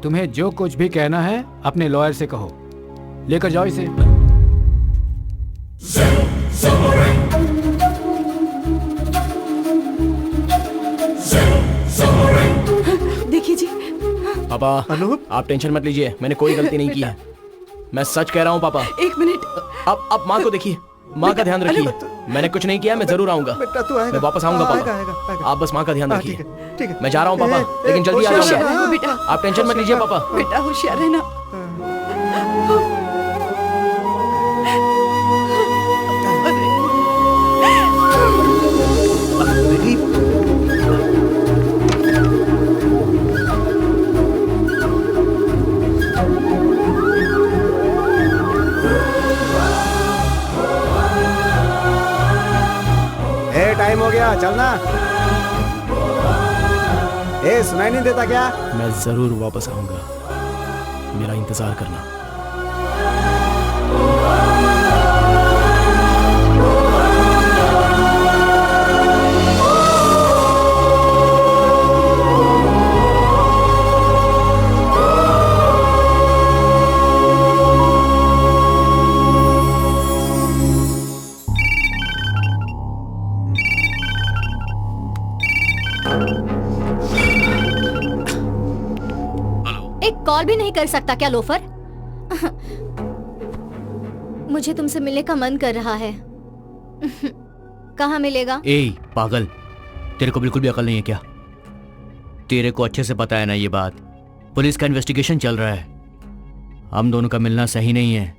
तुम्हें जो कुछ भी कहना है अपने लॉयर से कहो। लेकर जाओ इसे। देखिए जी। पापा आप टेंशन मत लीजिए, मैंने कोई गलती नहीं की है। मैं सच कह रहा हूँ पापा। एक मिनट। आप माँ को देखिए, माँ का ध्यान रखिए। मैंने कुछ नहीं किया, मैं जरूर आऊंगा। बेटा तू आएगा। मैं वापस आऊंगा पापा। आएगा। आप बस माँ का ध्यान रखिए। ठीक है। मैं जा रहा हूँ पापा, लेकिन जल्दी आ होशियार जाऊंगा। रहो बेटा। आप टेंशन मत लीजिए पापा। बेटा होशियार रहना। टाइम हो गया, चलना। सुनाई नहीं देता क्या? मैं जरूर वापस आऊंगा, मेरा इंतजार करना। कॉल भी नहीं कर सकता क्या लोफर? मुझे तुमसे मिलने का मन कर रहा है। कहाँ मिलेगा? ए पागल, तेरे को बिल्कुल भी अकल नहीं है क्या? तेरे को अच्छे से पता है ना ये बात। पुलिस का इन्वेस्टिगेशन चल रहा है, हम दोनों का मिलना सही नहीं है।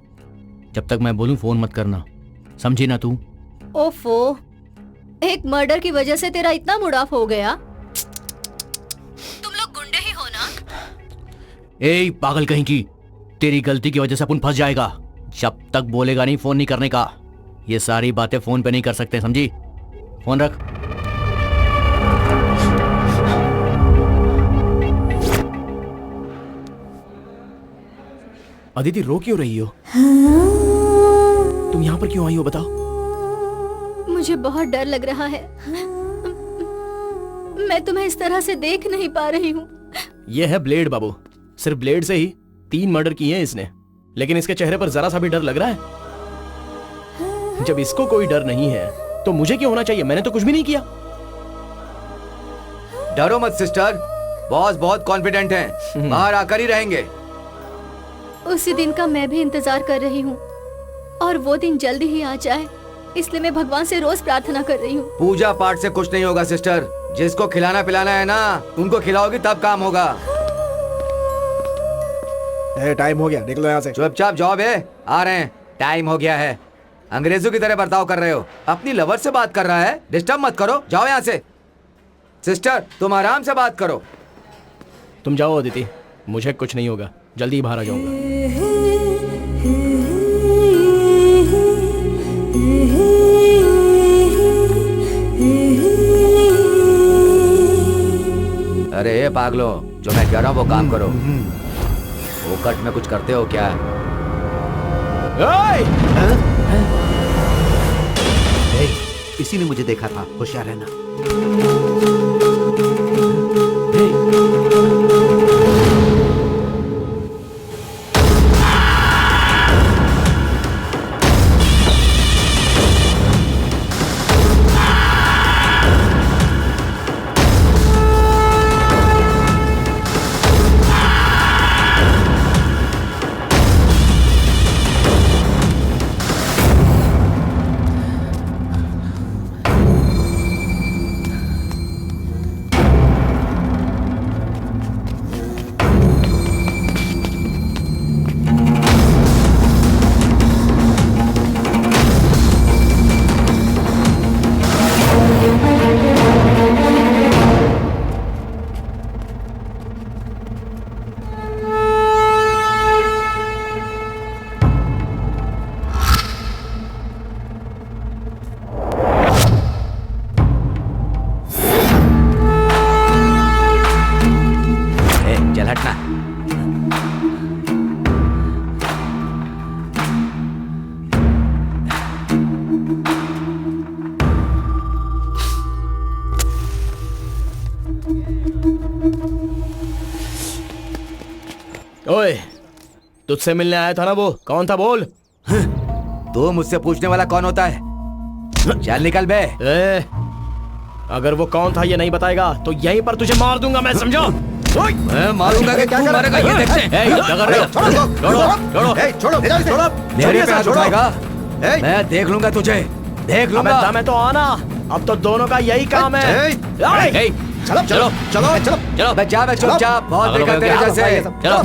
जब तक मैं बोलूं फोन मत करना, समझी ना तू? ओफो, एक मर्डर की वजह से तेरा इतना मूड ऑफ हो गया? तुम लोग गुंडे ही हो ना? ए पागल कहीं की, तेरी गलती की वजह से अपन फंस जाएगा। जब तक बोलेगा नहीं फोन नहीं करने का। ये सारी बातें फोन पे नहीं कर सकते, समझी? फोन रख। अदिति रो क्यों रही हो? तुम यहाँ पर क्यों आई हो बताओ? मुझे बहुत डर लग रहा है। मैं तुम्हें इस तरह से देख नहीं पा रही हूँ। यह है ब्लेड बाबू, सिर्फ ब्लेड से ही 3 मर्डर किए हैं इसने, लेकिन इसके चेहरे पर जरा सा भी डर लग रहा है। जब इसको कोई डर नहीं है तो मुझे क्यों होना चाहिए? मैंने तो कुछ भी नहीं किया। डरो मत सिस्टर, बॉस बहुत कॉन्फिडेंट हैं, बाहर आकर ही रहेंगे। उसी दिन का मैं भी इंतजार कर रही हूँ और वो दिन जल्दी ही आ जाए, इसलिए मैं भगवान से रोज प्रार्थना कर रही हूँ। पूजा पाठ से कुछ नहीं होगा सिस्टर, जिसको खिलाना पिलाना है ना उनको खिलाओगी तब काम होगा। टाइम हो गया, निकलो यहाँ से। चुपचाप जॉब है, आ रहे हैं। टाइम हो गया है। अंग्रेजों की तरह बर्ताव कर रहे हो। अपनी लवर से बात कर रहा है, डिस्टर्ब मत करो, जाओ यहाँ से। सिस्टर तुम आराम से बात करो। तुम जाओ अदिति, मुझे कुछ नहीं होगा, जल्दी ही बाहर आ जाऊंगा। अरे ये पागलो, जो मैं कह रहा हूँ वो काम करो। फोकट में कुछ करते हो क्या? इसी ने मुझे देखा था, होशियार रहना। ओए, तुझसे मिलने आया था ना वो, कौन था बोल? तो मुझसे पूछने वाला कौन होता है? चल निकल बे। अगर वो कौन था ये नहीं बताएगा तो यहीं पर तुझे मार दूंगा मैं, समझो? मैं मारूंगा कि तू मारेगा ये देखते हैं। क्या कर रहे हो? छोड़ो। मेरे पे हाथ उठाएगा मैं देख लूंगा तुझे, देख लूंगा। दम है तो आना, अब तो दोनों का यही काम है। चलो बे जा, चुपचाप, बहुत देखा तेरे जैसे। चलो।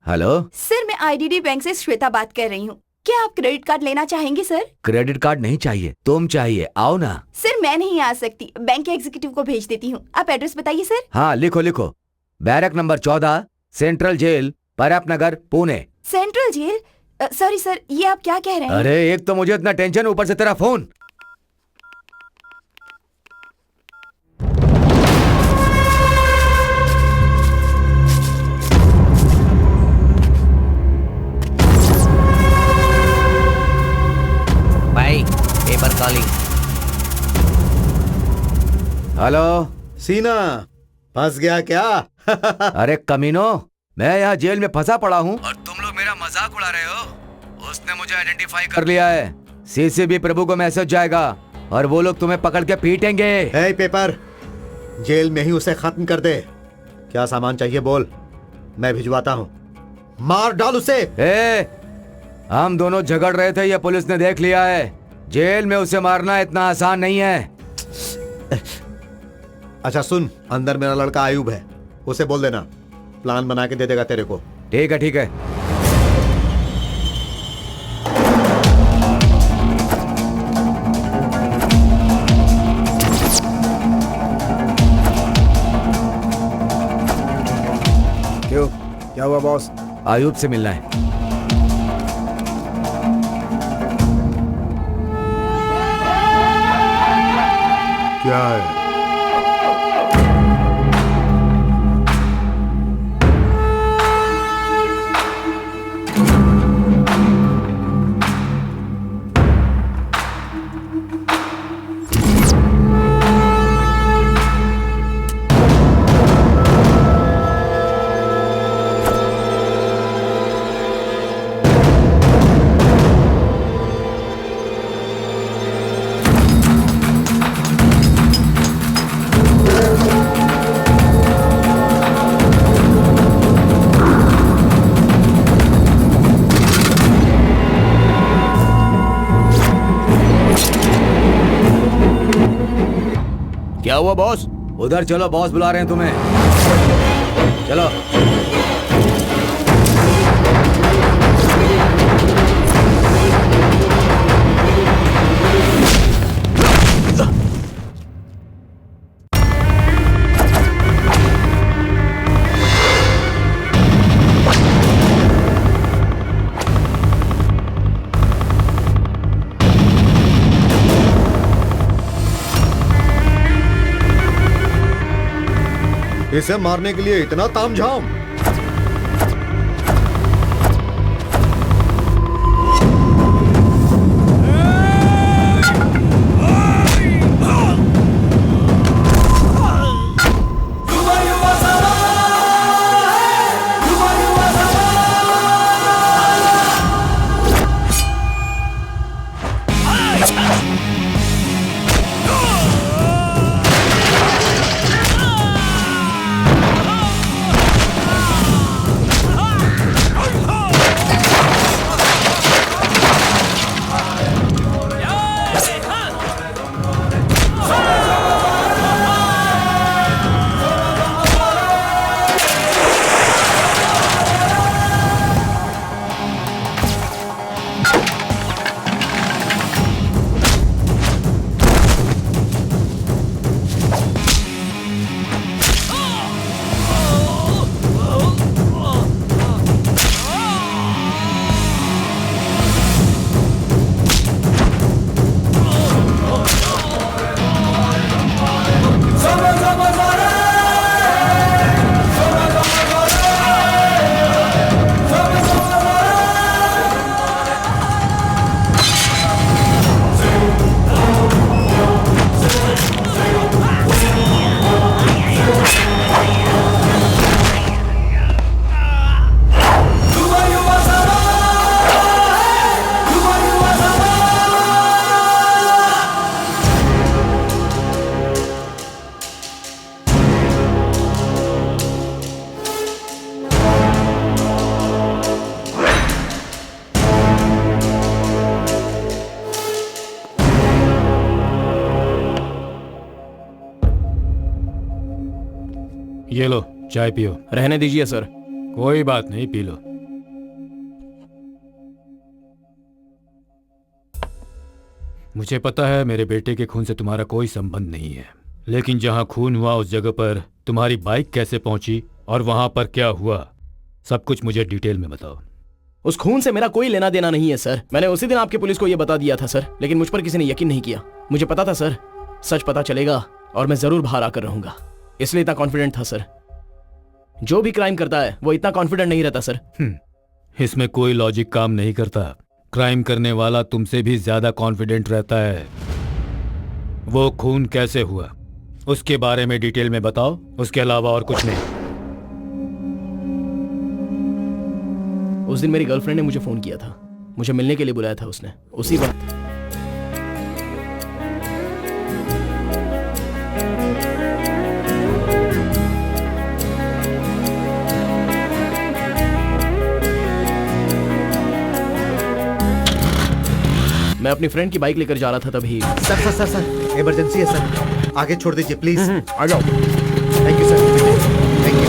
हेलो सर, मैं आईडीडी बैंक से श्वेता बात कर रही हूँ। क्या आप क्रेडिट कार्ड लेना चाहेंगे सर? क्रेडिट कार्ड नहीं चाहिए, तुम चाहिए, आओ ना। सर मैं नहीं आ सकती, बैंक के एग्जीक्यूटिव को भेज देती हूँ। आप एड्रेस बताइए सर। हाँ लिखो, बैरक नंबर 14, सेंट्रल जेल, परप नगर, Pune. Central jail? Sorry sir, ये आप क्या कह रहे हैं? अरे एक तो मुझे इतना टेंशन, ऊपर से तेरा फोन। भाई पेपर कॉलिंग। हेलो सीना, फंस गया क्या? अरे कमीनो, मैं यहाँ जेल में फंसा पड़ा हूँ और तुम लोग मेरा मजाक उड़ा रहे हो। उसने मुझे आइडेंटिफाई कर लिया है। सीसीबी प्रभु को मैसेज जाएगा और वो लोग तुम्हें पकड़ के पीटेंगे। हे पेपर, जेल में ही उसे खत्म कर दे। क्या सामान चाहिए बोल, मैं भिजवाता हूँ। मार डाल उसे। हम दोनों झगड़ रहे थे, ये पुलिस ने देख लिया है। जेल में उसे मारना इतना आसान नहीं है। अच्छा सुन, अंदर मेरा लड़का आयुब है, उसे बोल देना, प्लान बना के दे देगा तेरे को। ठीक है। क्यों, क्या हुआ बॉस? आयुब से मिलना है। क्या है? क्या हुआ बॉस? उधर चलो, बॉस बुला रहे हैं तुम्हें। चलो। इसे मारने के लिए इतना तामझाम? ये लो चाय पियो। रहने दीजिए सर। कोई बात नहीं, पी लो। मुझे पता है मेरे बेटे के खून से तुम्हारा कोई संबंध नहीं है, लेकिन जहां खून हुआ उस जगह पर तुम्हारी बाइक कैसे पहुंची और वहां पर क्या हुआ, सब कुछ मुझे डिटेल में बताओ। उस खून से मेरा कोई लेना देना नहीं है सर। मैंने उसी दिन आपकी पुलिस को यह बता दिया था सर, लेकिन मुझ पर किसी ने यकीन नहीं किया। मुझे पता था सर सच पता चलेगा और मैं जरूर बाहर आकर रहूंगा, इसलिए इतना कॉन्फिडेंट था सर। जो भी क्राइम करता है वो इतना कॉन्फिडेंट नहीं रहता सर। इसमें कोई लॉजिक काम नहीं करता। क्राइम करने वाला तुमसे भी ज्यादा कॉन्फिडेंट रहता है। वो खून कैसे हुआ उसके बारे में डिटेल में बताओ, उसके अलावा और कुछ नहीं। उस दिन मेरी गर्लफ्रेंड ने मुझे फोन किया था, मुझे मिलने के लिए बुलाया था उसने। उसी वक्त मैं अपनी फ्रेंड की बाइक लेकर जा रहा था तभी। Sir sir sir sir emergency है सर, आगे छोड़ दीजिए प्लीज। आ जाओ। Thank you sir, thank you.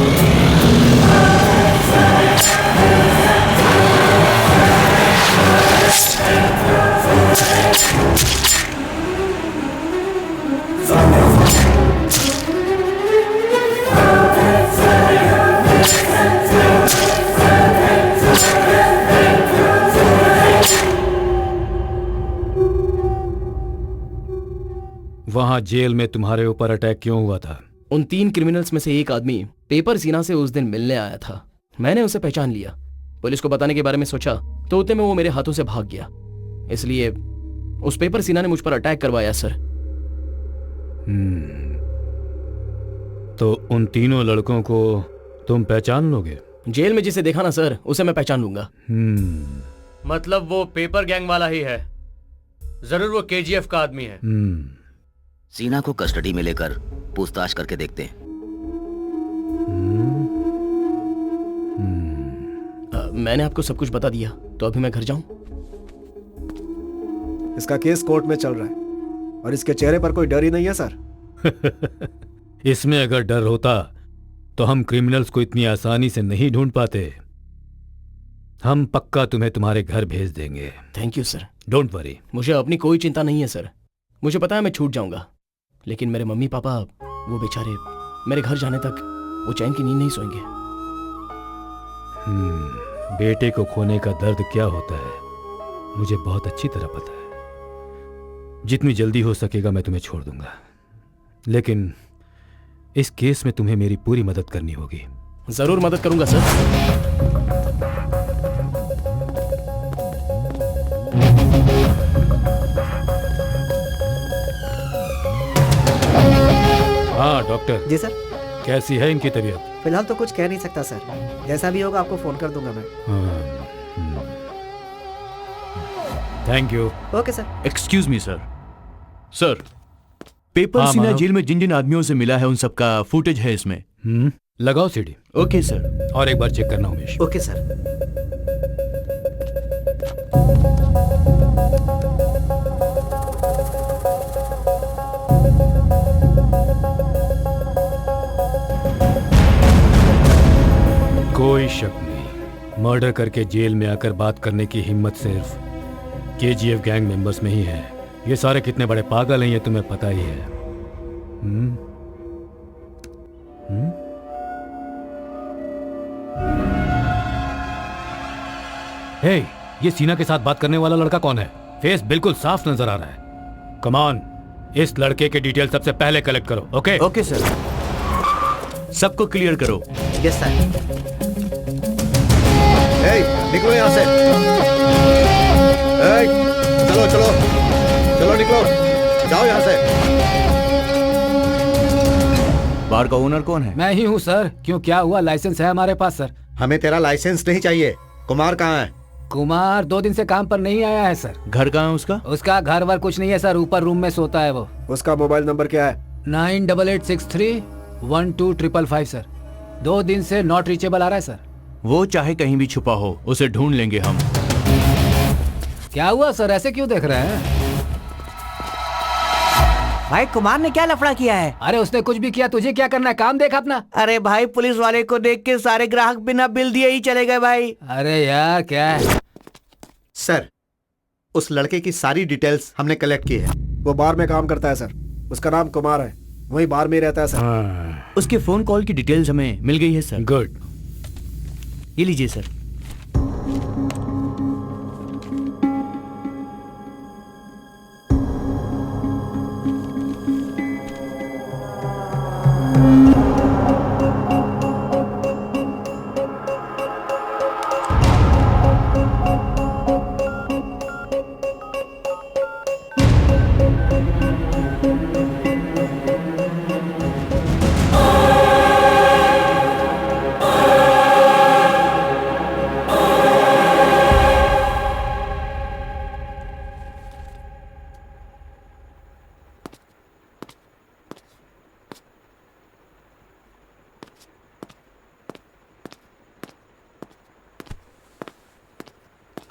वहां जेल में तुम्हारे ऊपर अटैक क्यों हुआ था? उन 3 क्रिमिनल्स में से एक आदमी पेपर सीना से उस दिन मिलने आया था। मैंने उसे पहचान लिया। पुलिस को बताने के बारे में सोचा तो उतने में वो मेरे हाथों से भाग गया, इसलिए उस पेपर सीना ने मुझ पर अटैक करवाया सर। तो उन तीनों लड़कों को तुम पहचान लोगे? जेल में जिसे देखा ना सर, उसे मैं पहचान लूंगा। मतलब वो पेपर गैंग वाला ही है? जरूर वो केजीएफ का आदमी है। सीना को कस्टडी में लेकर पूछताछ करके देखते हैं। मैंने आपको सब कुछ बता दिया, तो अभी मैं घर जाऊं? इसका केस कोर्ट में चल रहा है और इसके चेहरे पर कोई डर ही नहीं है सर। इसमें अगर डर होता तो हम क्रिमिनल्स को इतनी आसानी से नहीं ढूंढ पाते। हम पक्का तुम्हें तुम्हारे घर भेज देंगे। Thank you sir. Don't worry. मुझे अपनी कोई चिंता नहीं है सर। मुझे पता है मैं छूट जाऊंगा, लेकिन मेरे मम्मी पापा वो बेचारे मेरे घर जाने तक वो चैन की नींद नहीं सोएंगे। बेटे को खोने का दर्द क्या होता है मुझे बहुत अच्छी तरह पता है। जितनी जल्दी हो सकेगा मैं तुम्हें छोड़ दूंगा, लेकिन इस केस में तुम्हें मेरी पूरी मदद करनी होगी। जरूर मदद करूंगा सर। हाँ डॉक्टर जी सर। कैसी है इनकी तबीयत? फिलहाल तो कुछ कह नहीं सकता सर, जैसा भी होगा आपको फोन कर दूंगा मैं। Thank you. Okay sir. Excuse me sir. Sir, paper सीना जेल में जिन जिन आदमियों से मिला है उन सबका फुटेज है इसमें। लगाओ सीडी। Okay sir. और एक बार चेक करना उमेश। Okay sir. कोई शक नहीं, मर्डर करके जेल में आकर बात करने की हिम्मत सिर्फ केजीएफ गैंग मेंबर्स में ही है। ये सारे कितने बड़े पागल हैं ये तुम्हें पता ही है। हे, ये सीना के साथ बात करने वाला लड़का कौन है? फेस बिल्कुल साफ नजर आ रहा है। कम ऑन, इस लड़के के डिटेल सबसे पहले कलेक्ट करो। ओके? Okay sir. सबको क्लियर करो। Yes sir. निकलो यहाँ से। चलो चलो चलो निकलो, जाओ यहाँ से। बार का ओनर कौन है? मैं ही हूँ सर। क्यों, क्या हुआ? लाइसेंस है हमारे पास सर। हमें तेरा लाइसेंस नहीं चाहिए। कुमार कहाँ है? कुमार 2 दिन से काम पर नहीं आया है सर। घर कहाँ है उसका? उसका घर वर कुछ नहीं है सर, ऊपर रूम में सोता है वो। उसका मोबाइल नंबर क्या है? 9886312555 सर। 2 दिन से नॉट रीचेबल आ रहा है सर। वो चाहे कहीं भी छुपा हो, उसे ढूंढ लेंगे हम। क्या हुआ सर, ऐसे क्यों देख रहे हैं? भाई कुमार ने क्या लफड़ा किया है? अरे उसने कुछ भी किया, तुझे क्या करना है, काम देख अपना। अरे भाई पुलिस वाले को देख के सारे ग्राहक बिना बिल दिए ही चले गए भाई। अरे यार क्या है? सर, उस लड़के की सारी डिटेल्स हमने कलेक्ट की है। वो बार में काम करता है सर, उसका नाम कुमार है, वही बार में रहता है सर। उसके फोन कॉल की डिटेल्स हमें मिल गई है सर। गुड। ये लीजिए सर।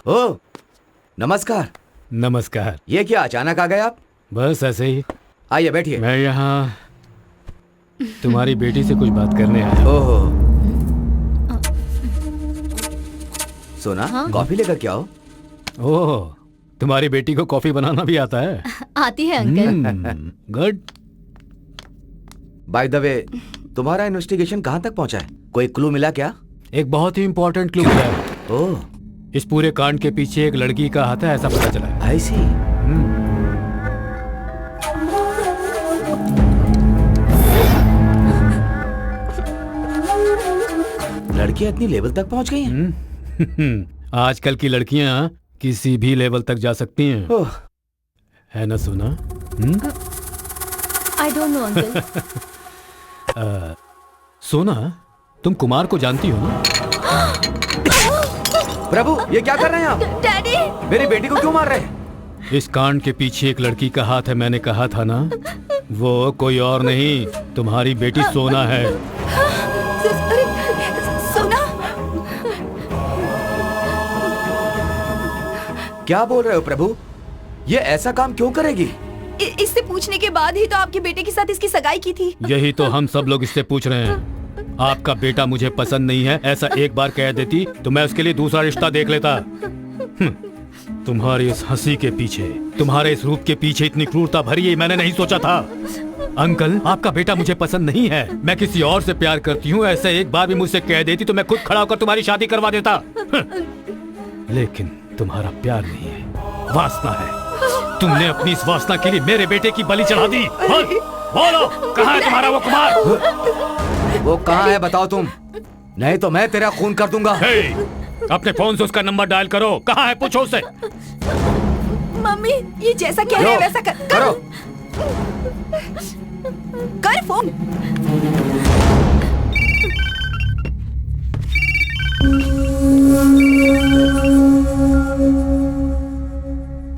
ओ, नमस्कार। नमस्कार। ये क्या अचानक आ गए आप? बस ऐसे ही। आइए बैठिए। मैं यहाँ तुम्हारी बेटी से कुछ बात करने आया। ओहो। सोना, कॉफी लेकर के आओ। ओह, तुम्हारी बेटी को कॉफी बनाना भी आता है? आती है uncle. Good. By the way, तुम्हारा इन्वेस्टिगेशन कहाँ तक पहुँचा है? कोई क्लू मिला क्या? एक बहुत ही इम्पोर्टेंट क्लू मिला है। ओह, इस पूरे कांड के पीछे एक लड़की का हाथ है, ऐसा पता चला है। आई सी। लड़कियां इतनी लेवल तक पहुंच गई हैं? आजकल की लड़कियां किसी भी लेवल तक जा सकती हैं। है ना सोना? आई डोंट नो अंकल। सोना, तुम कुमार को जानती हो ना? प्रभु, ये क्या कर रहे हैं आप? डैडी, मेरी बेटी को क्यों मार रहे हैं? इस कांड के पीछे एक लड़की का हाथ है, मैंने कहा था ना। वो कोई और नहीं, तुम्हारी बेटी सोना है। सोना? क्या बोल रहे हो प्रभु? ये ऐसा काम क्यों करेगी? इससे पूछने के बाद ही तो आपके बेटे के साथ इसकी सगाई की थी। यही तो हम सब लोग इससे पूछ रहे हैं। आपका बेटा मुझे पसंद नहीं है, ऐसा एक बार कह देती तो मैं उसके लिए दूसरा रिश्ता देख लेता। तुम्हारी इस हंसी के पीछे, तुम्हारे इस रूप के पीछे इतनी क्रूरता भरी है, मैंने नहीं सोचा था। अंकल, आपका बेटा मुझे पसंद नहीं है, मैं किसी और से प्यार करती हूँ, ऐसा एक बार भी मुझसे कह देती तो मैं खुद खड़ा होकर तुम्हारी शादी करवा देता। लेकिन तुम्हारा प्यार नहीं है, वासना है। तुमने अपनी इस वासना के लिए मेरे बेटे की बलि चढ़ा दी। बोलो, कहाँ है तुम्हारा वो कुमार? वो कहाँ है बताओ तुम, नहीं तो मैं तेरा खून कर दूंगा। अपने फोन से उसका नंबर डायल करो, कहाँ है पूछो उसे। मम्मी, ये जैसा कह रहे हैं वैसा करो। कर फोन।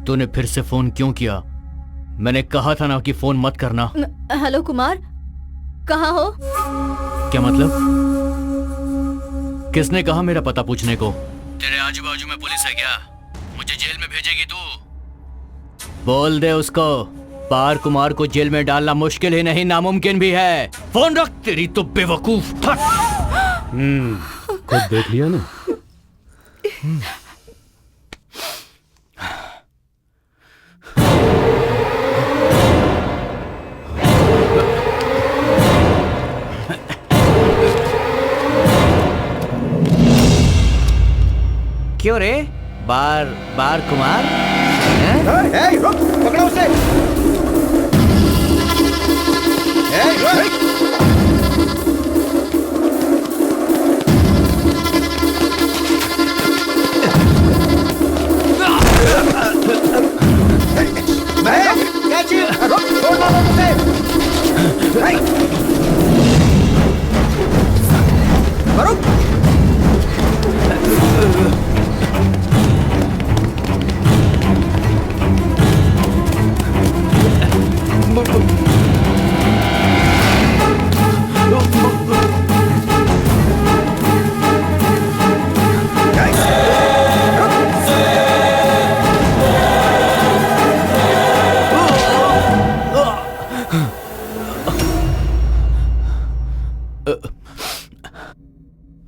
तूने फिर से फोन क्यों किया? मैंने कहा था ना कि फोन मत करना। हेलो कुमार, कहाँ हो? क्या मतलब? किसने कहा मेरा पता पूछने को? तेरे आजू बाजू में पुलिस है क्या? मुझे जेल में भेजेगी तू? बोल दे उसको, पार कुमार को जेल में डालना मुश्किल ही नहीं, नामुमकिन भी है। फोन रख, तेरी तो बेवकूफ। खुद देख लिया ना। क्यों रे? बार बार कुमार? रुक, पकड़ो उसे।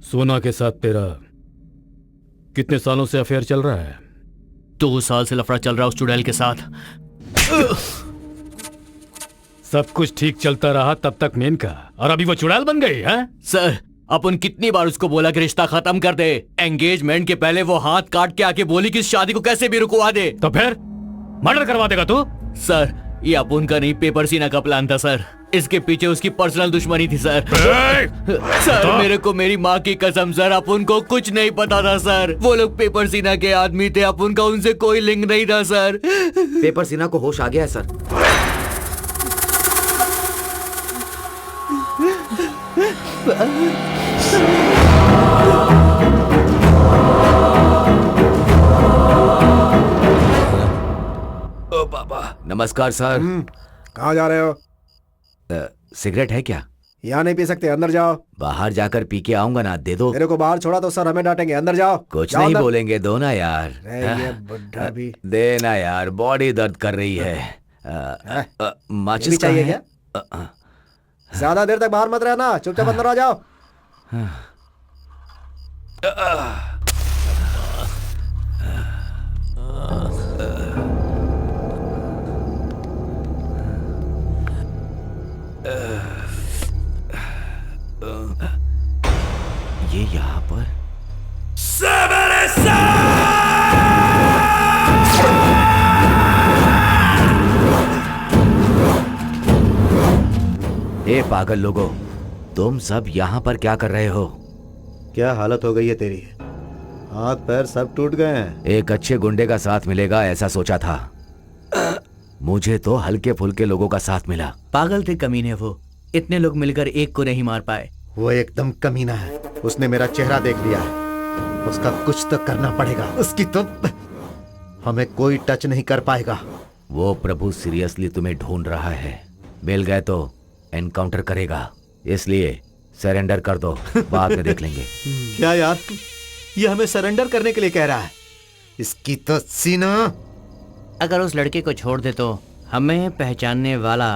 सोना के साथ तेरा कितने सालों से अफेयर चल रहा है? 2 साल से लफड़ा चल रहा उस चुड़ैल के साथ। सब कुछ ठीक चलता रहा तब तक मेनका, और अभी वो चुड़ैल बन गई है? सर, अपन कितनी बार उसको बोला कि रिश्ता खत्म कर दे। एंगेजमेंट के पहले वो हाथ काट के आके बोली कि इस शादी को कैसे भी रुकवा दे। तो फिर मर्डर करवा देगा तू? सर, ये अपन का नहीं, पेपर सीना का प्लान था सर। इसके पीछे उसकी पर्सनल दुश्मनी थी सर। सर, मेरे को मेरी माँ की कसम सर, अपन को कुछ नहीं पता था सर। वो लोग पेपर सीना के आदमी थे, अपन का उनसे कोई लिंक नहीं था सर। पेपर सीना को होश आ गया है सर। ओ बाबा, नमस्कार सर। कहाँ जा रहे हो? सिगरेट है क्या? यहाँ नहीं पी सकते, अंदर जाओ। बाहर जाकर पी के आऊंगा ना, दे दो। मेरे को बाहर छोड़ा तो सर हमें डांटेंगे, अंदर जाओ। कुछ जाओ नहीं अंदर। बोलेंगे, दो ना यार। ये बुढ़ा भी। देना यार, बॉडी दर्द कर रही है। माचिस भी चाहिए कहाँ क्या? है? ज्यादा देर तक बाहर मत रहना, चुपचाप अंदर आ जाओ। ये यहाँ पर ए पागल लोगों, तुम सब यहाँ पर क्या कर रहे हो? क्या हालत हो गई है तेरी? हाथ पैर सब टूट गए हैं। एक अच्छे गुंडे का साथ मिलेगा ऐसा सोचा था, मुझे तो हल्के फुल्के लोगों का साथ मिला। पागल थे कमीने वो, इतने लोग मिलकर एक को नहीं मार पाए। वो एकदम कमीना है, उसने मेरा चेहरा देख लिया है। उसका कुछ तो करना पड़ेगा, उसकी तो हमें कोई टच नहीं कर पाएगा। वो प्रभु सीरियसली तुम्हें ढूंढ रहा है, मिल गए तो एनकाउंटर करेगा, इसलिए सरेंडर कर दो, बाद में देख लेंगे। क्या यार, ये हमें सरेंडर करने के लिए कह रहा है? इसकी तो सीना। अगर उस लड़के को छोड़ दे तो हमें पहचानने वाला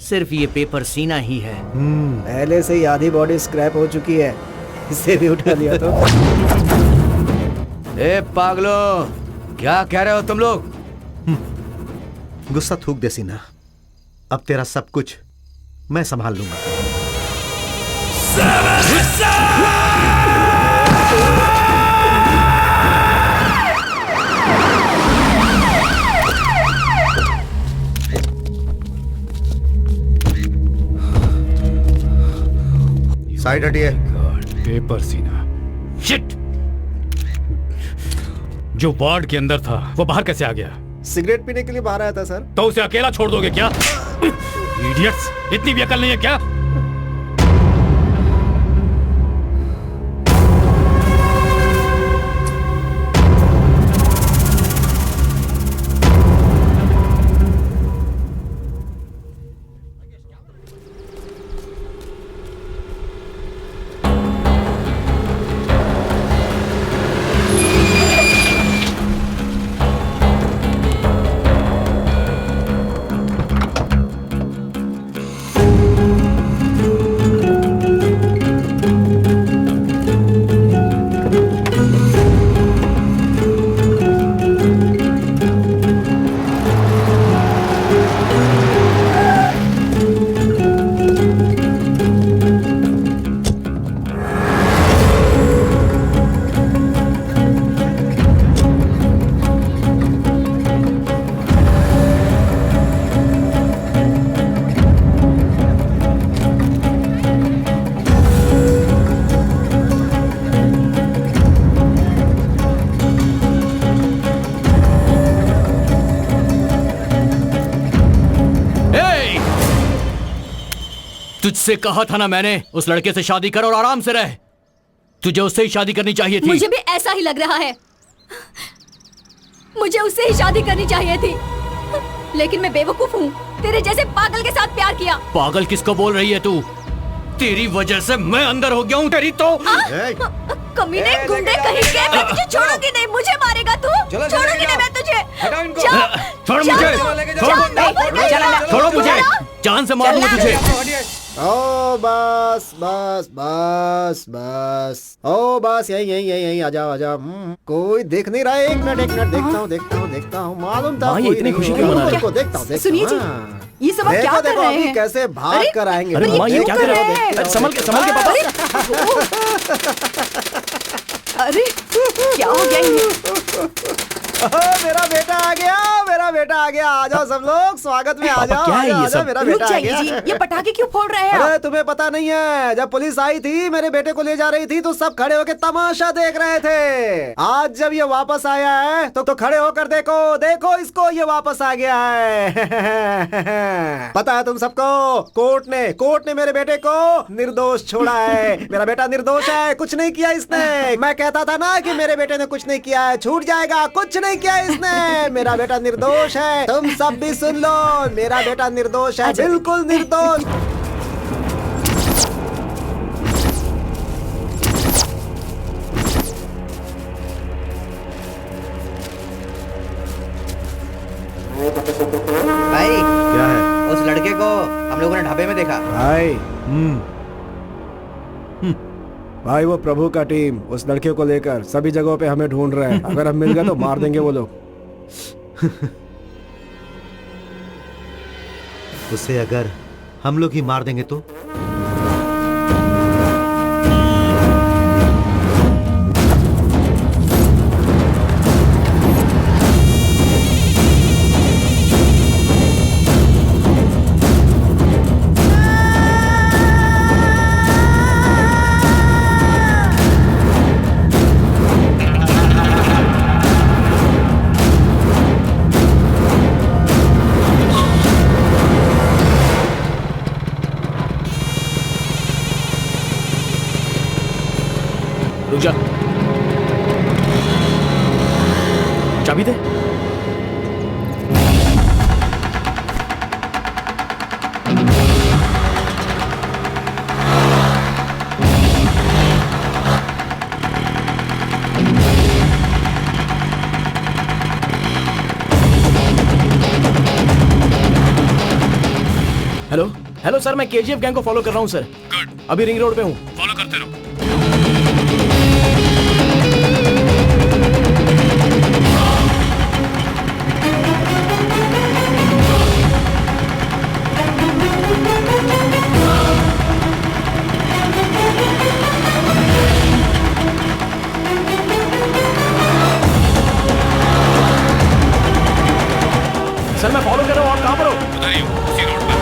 सिर्फ ये पेपर सीना ही है। पहले से ही आधी बॉडी स्क्रैप हो चुकी है, इसे भी उठा लिया तो। ए पागलो, क्या कह रहे हो तुम लोग? गुस्सा थूक दे सीना, अब तेरा सब कुछ मैं संभाल लूंगा। साइड हटिए। पेपर सीना, शिट! जो वार्ड के अंदर था वो बाहर कैसे आ गया? सिगरेट पीने के लिए बाहर आया था सर। तो उसे अकेला छोड़ दोगे क्या? इडियट्स, इतनी भी अकल नहीं है क्या? तुझसे कहा था ना मैंने, उस लड़के से शादी कर और आराम से रह। तुझे उससे ही शादी करनी चाहिए थी। मुझे भी ऐसा ही लग रहा है, मुझे उससे ही शादी करनी चाहिए थी, लेकिन मैं बेवकूफ हूँ, तेरे जैसे पागल के साथ प्यार किया। पागल किसको बोल रही है तू? तेरी वजह से मैं अंदर हो गया हूँ तेरी तो। कमीने गुंडे कहीं के, मैं तुझे छोड़ूंगी नहीं, मुझे मारेगा तू, छोड़ूंगी नहीं मैं तुझे। छोड़ मुझे, छोड़ो मुझे, जान से मार दूंगा तुझे। ओ बस बस बस बस, ओ बस यही यही यही यही, आ जाओ आ जाओ। कोई देख नहीं रहा है। एक मिनट देखता हूँ मालूम था। माँ, ये कोई इतनी नहीं खुशी होगा। क्यों मना रहे हैं? देखो, देखता हूँ। सुनिए जी, ये सब आप क्या कर देखो रहे अभी हैं? कैसे भाग कर आएंगे। अरे माँ, ये क्या कर रहे हो? देखते अरे रहो, संभल के पापा। अरे क्या हो गया इन्हें? मेरा बेटा आ गया, मेरा बेटा आ गया। आ जाओ सब लोग, स्वागत में आ जाओ। क्या है ये आ जाओ, सब? मेरा रुक बेटा आ जाइए गया। जी, ये पटाखे क्यों फोड़ रहे हैं आप? अरे तुम्हें पता नहीं है, जब पुलिस आई थी मेरे बेटे को ले जा रही थी तो सब खड़े होकर तमाशा देख रहे थे। आज जब ये वापस आया है तो खड़े होकर देखो, देखो इसको, ये वापस आ गया है। पता है तुम सबको, कोर्ट ने मेरे बेटे को निर्दोष छोड़ा है। मेरा बेटा निर्दोष है, कुछ नहीं किया इसने। मैं कहता था ना कि मेरे बेटे ने कुछ नहीं किया है, छूट जाएगा। कुछ नहीं किया इसने, मेरा बेटा निर्दोष है। तुम सब भी सुन लो, मेरा बेटा निर्दोष है, बिल्कुल निर्दोष। भाई क्या है उस लड़के को हम लोगों ने ढाबे में देखा। भाई भाई वो प्रभु का टीम उस लड़के को लेकर सभी जगहों पे हमें ढूंढ रहे हैं। अगर हम मिल गए तो मार देंगे वो लोग। उसे अगर हम लोग ही मार देंगे तो? रुक जा, चाबी दे। हेलो हेलो सर, मैं केजीएफ गैंग को फॉलो कर रहा हूँ सर। गुड, अभी रिंग रोड पे हूँ। फॉलो करते रहो। सर मैं फॉलो कर रहा हूँ, आप कहाँ पर हो? उधर ही हूँ, उसी रोड पर।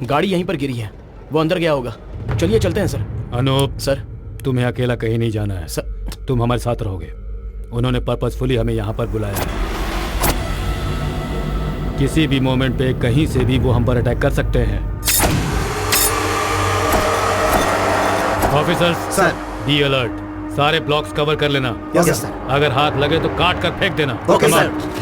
गाड़ी यहीं पर गिरी है, वो अंदर गया होगा। चलिए चलते हैं सर। अनूप सर, तुम्हें अकेला कहीं नहीं जाना है सर। तुम हमारे साथ रहोगे। उन्होंने पर्पसफुली हमें यहाँ पर बुलाया है। किसी भी मोमेंट पे कहीं से भी वो हम पर अटैक कर सकते हैं। Officers sir. बी अलर्ट, सारे ब्लॉक्स कवर कर लेना। Yes sir. अगर हाथ लगे तो काट कर फेंक देना। Okay Come on. सर।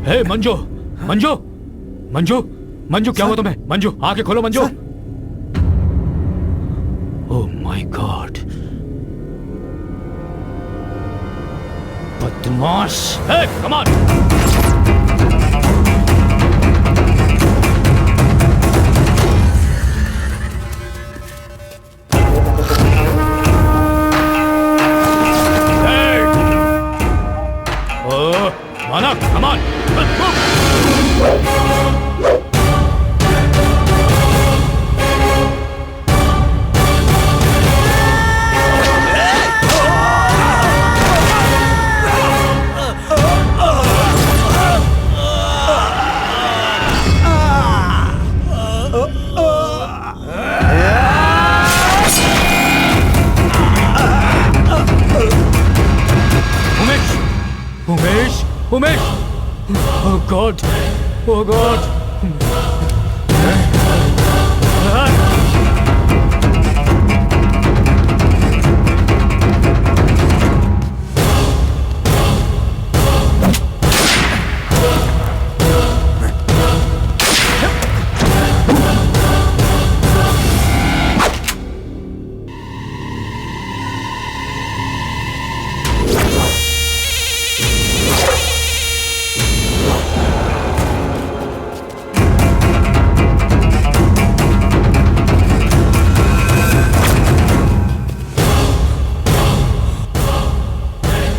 हे मंजू, मंजू, मंजू, मंजू, क्या हुआ तुम्हें? मंजू, आंखें खोलो मंजू। ओह माय गॉड, बदमाश। हे कम ऑन। माना, come on. Umesh! Oh God! Oh God!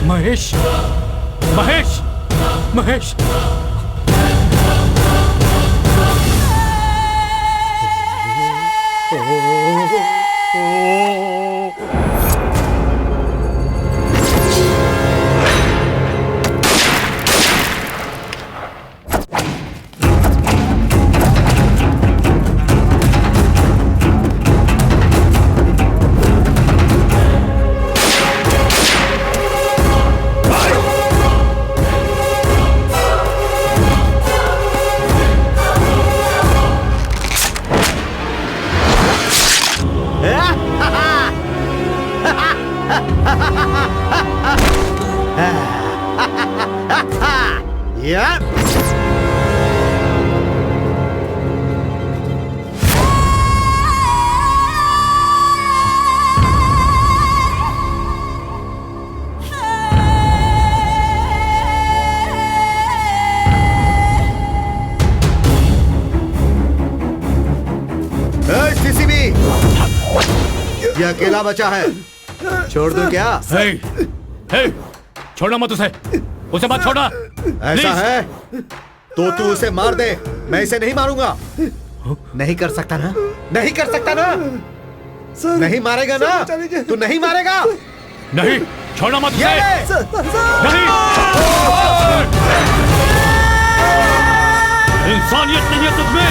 Mahesh! Mahesh! Mahesh! ये अकेला बचा है, छोड़ दो क्या? हे, हे, छोड़ना मत उसे मत छोड़ना। ऐसा है तो तू उसे मार दे, मैं इसे नहीं मारूंगा। नहीं कर सकता ना? नहीं कर सकता ना? नहीं मारेगा ना? तू नहीं मारेगा? नहीं, छोड़ना मत उसे। नहीं, इंसानियत नहीं है तुझमें।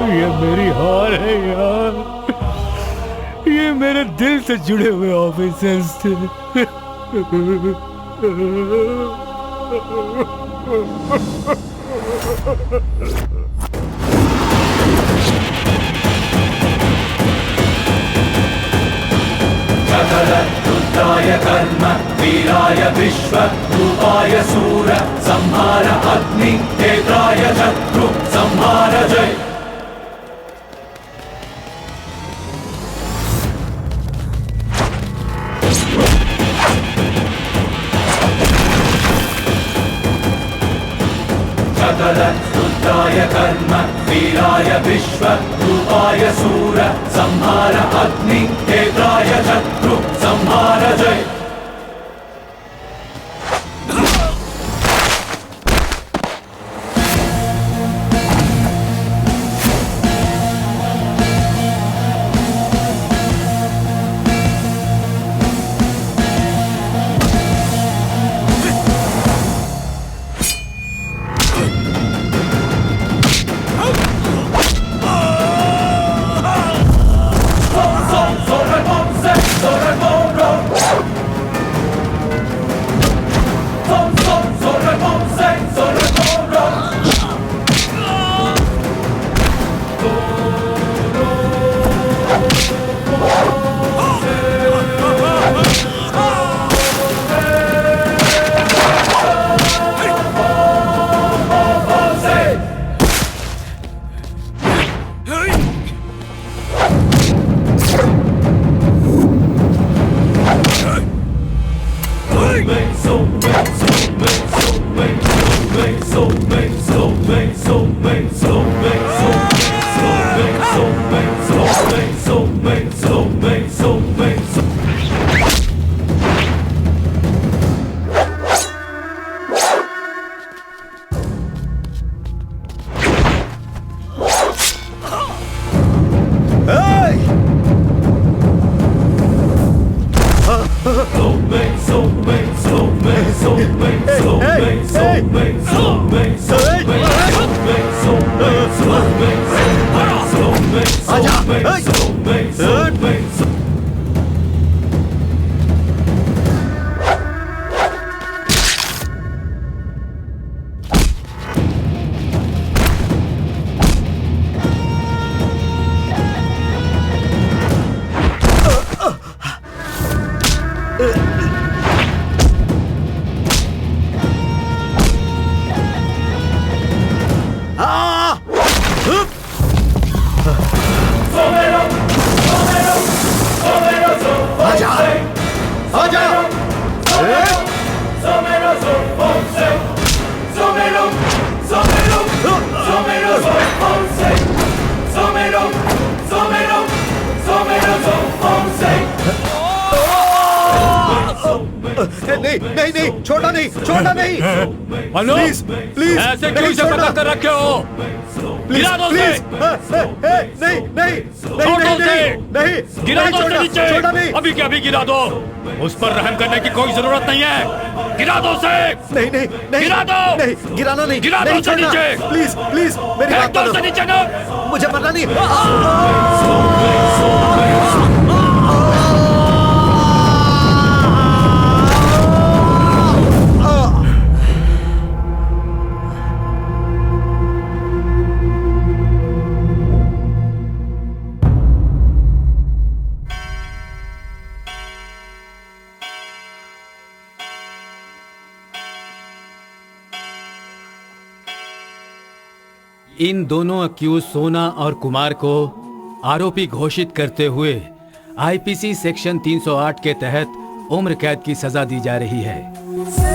ये मेरी हार है यार, ये मेरे दिल से जुड़े हुए ऑफिसर्स थे। रुद्राय कर्म वीराय विश्व रूपाय सूर संहार अग्नि नेत्राय शत्रु संहार जय। रुद्राय कर्म वीराय विश्व रूपाय सूर संहार अग्नि नेत्राय शत्रु संहार जय। नहीं नहीं नहीं, छोटा नहीं, छोटा नहीं। हेलो, प्लीज प्लीज, ऐसे क्यों इसे पकड़ कर रखे हो? गिरा दो उसे। नहीं नहीं छोड़ो उसे। नहीं, गिरा दो उसे नीचे। छोटा नहीं, अभी के अभी गिरा दो। उस पर रहम करने की कोई जरूरत नहीं है। गिरा दो उसे। नहीं नहीं नहीं, गिरा दो। नहीं, गिराना नहीं, गिरा दो उसे नीचे। प्लीज प्लीज, मेरी बात दो उसे मानो, नीचे ना। मुझे मरना नहीं। इन दोनों अक्यूज सोना और कुमार को आरोपी घोषित करते हुए आईपीसी सेक्शन 308 के तहत उम्र कैद की सजा दी जा रही है।